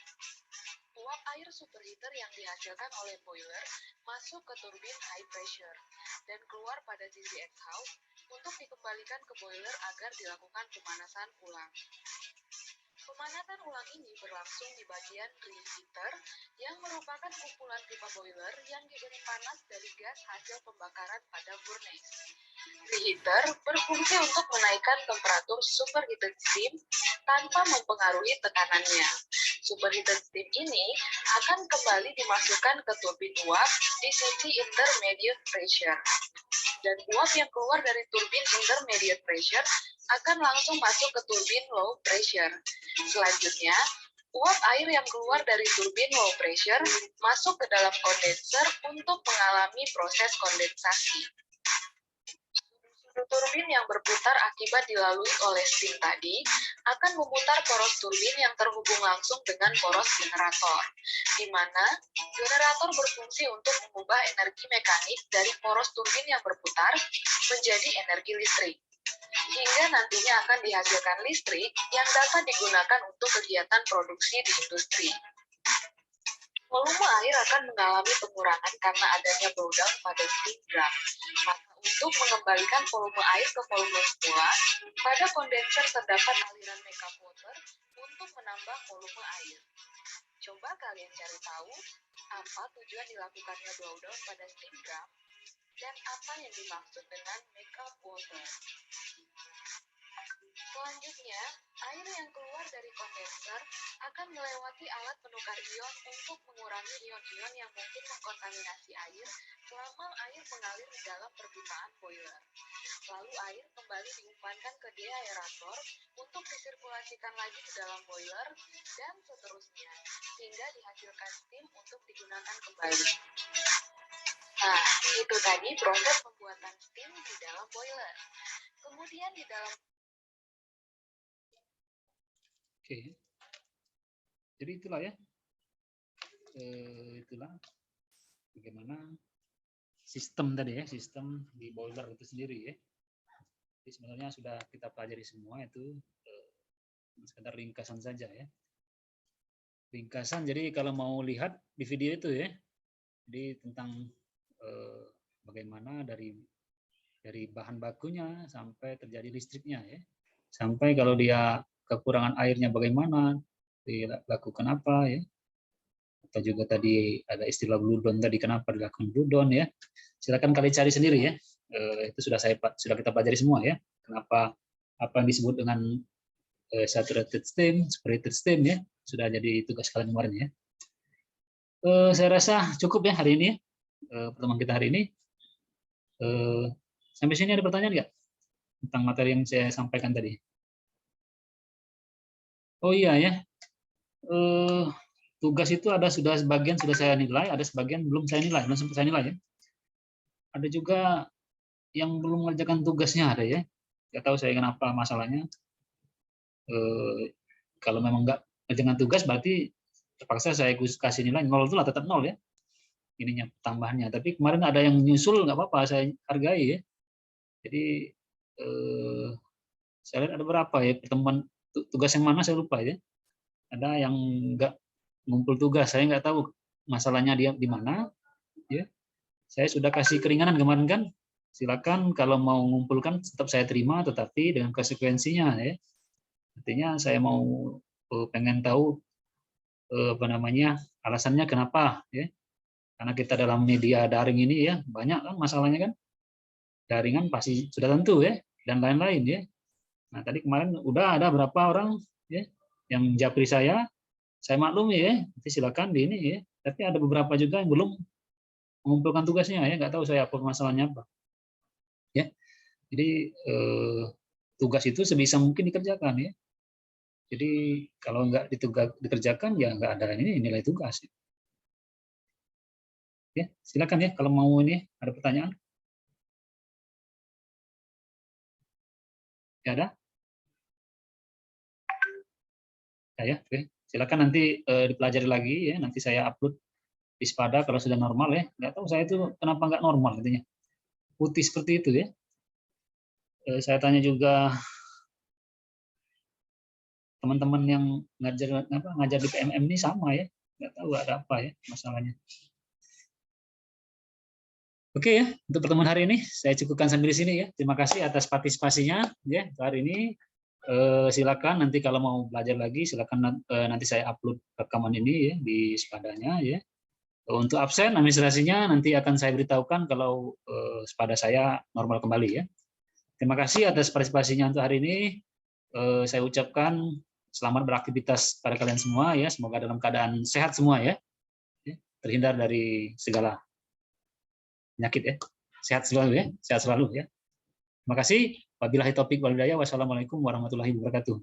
Uap air superheater yang dihasilkan oleh boiler masuk ke turbin high pressure dan keluar pada sisi exhaust untuk dikembalikan ke boiler agar dilakukan pemanasan ulang. Pemanasan ulang ini berlangsung di bagian reheater yang merupakan kumpulan pipa boiler yang diberi panas dari gas hasil pembakaran pada furnace. Reheater berfungsi untuk menaikkan temperatur superheated steam tanpa mempengaruhi tekanannya. Superheated steam ini akan kembali dimasukkan ke turbin uap di sisi intermediate pressure. Dan uap yang keluar dari turbin intermediate pressure akan langsung masuk ke turbin low pressure. Selanjutnya, uap air yang keluar dari turbin low pressure masuk ke dalam kondenser untuk mengalami proses kondensasi. Turbin yang berputar akibat dilalui oleh steam tadi akan memutar poros turbin yang terhubung langsung dengan poros generator, di mana generator berfungsi untuk mengubah energi mekanik dari poros turbin yang berputar menjadi energi listrik, hingga nantinya akan dihasilkan listrik yang dapat digunakan untuk kegiatan produksi di industri. Volume air akan mengalami pengurangan karena adanya blowdown pada steam drum. Maka untuk mengembalikan volume air ke volume semula, pada kondenser terdapat aliran makeup water untuk menambah volume air. Coba kalian cari tahu apa tujuan dilakukannya blowdown pada steam drum dan apa yang dimaksud dengan makeup water. Selanjutnya, air yang keluar dari kondenser akan melewati alat penukar ion untuk mengurangi ion-ion yang mungkin mengkontaminasi air selama air mengalir di dalam perpipaan boiler. Lalu air kembali diumpankan ke deaerator untuk disirkulasikan lagi di dalam boiler, dan seterusnya, hingga dihasilkan steam untuk digunakan kembali. Nah, itu tadi proses pembuatan steam di dalam boiler. Kemudian di dalam Oke, jadi itulah ya, itulah bagaimana sistem tadi ya, sistem di boiler itu sendiri ya. Jadi sebenarnya sudah kita pelajari semua itu, sekedar ringkasan saja ya. Ringkasan, jadi kalau mau lihat di video itu ya, jadi tentang bagaimana dari bahan bakunya sampai terjadi listriknya ya, sampai kalau dia kekurangan airnya bagaimana, dilakukan apa ya, atau juga tadi ada istilah blue down tadi, kenapa dilakukan blue down ya, silakan kalian cari sendiri ya. Itu sudah kita pelajari semua ya, kenapa apa yang disebut dengan saturated steam, superheated steam ya, sudah jadi tugas kalian kemarin ya. Saya rasa cukup ya hari ini, pertemuan kita hari ini. Sampai sini ada pertanyaan nggak tentang materi yang saya sampaikan tadi? Oh iya ya, tugas itu ada sudah sebagian sudah saya nilai, ada sebagian belum saya nilai, belum sempat saya nilai ya. Ada juga yang belum mengerjakan tugasnya ada ya. Nggak tahu saya kenapa masalahnya. Kalau memang nggak mengerjakan tugas berarti terpaksa saya kasih nilai 0 itu lah, tetap 0 ya. Ininya tambahannya. Tapi kemarin ada yang nyusul nggak apa-apa, saya hargai ya. Jadi saya lihat ada berapa ya pertemuan tugas yang mana saya lupa ya. Ada yang nggak ngumpul tugas, saya nggak tahu masalahnya dia di mana. Ya, saya sudah kasih keringanan kemarin kan. Silakan kalau mau ngumpulkan tetap saya terima, tetapi dengan konsekuensinya ya. Artinya saya mau pengen tahu apa namanya alasannya kenapa ya. Karena kita dalam media daring ini ya banyak kan masalahnya kan. Daringan pasti sudah tentu ya dan lain-lain ya. Nah, tadi kemarin udah ada berapa orang ya yang japri saya maklum ya, nanti silakan di ini ya. Tapi ada beberapa juga yang belum mengumpulkan tugasnya ya, nggak tahu saya apa masalahnya apa. Ya. Jadi tugas itu sebisa mungkin dikerjakan ya. Jadi kalau nggak dikerjakan ya nggak ada ini nilai tugas. Ya, silakan ya kalau mau ini ada pertanyaan. Ya ada? Ya, oke. Silakan nanti dipelajari lagi ya. Nanti saya upload di Spada kalau sudah normal ya. Nggak tahu saya itu kenapa nggak normal katanya. Putih seperti itu ya. Saya tanya juga teman-teman yang ngajar di PMM ini sama ya. Nggak tahu ada apa ya masalahnya. Oke ya, untuk pertemuan hari ini saya cukupkan sampai di sini ya. Terima kasih atas partisipasinya ya hari ini. Silakan nanti kalau mau belajar lagi silakan nanti saya upload rekaman ini ya di Spadanya ya. Untuk absen administrasinya nanti akan saya beritahukan kalau Spada saya normal kembali ya. Terima kasih atas partisipasinya untuk hari ini. Saya ucapkan selamat beraktivitas pada kalian semua ya. Semoga dalam keadaan sehat semua ya. Terhindar dari segala penyakit ya. Sehat selalu ya. Sehat selalu ya. Terima kasih. Wabillahi taufiq wal hidayah. Wassalamualaikum warahmatullahi wabarakatuh.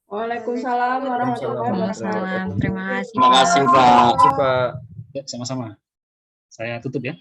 Waalaikumsalam warahmatullahi wabarakatuh. Terima kasih. Terima kasih, Pak. Ya, sama-sama. Saya tutup ya.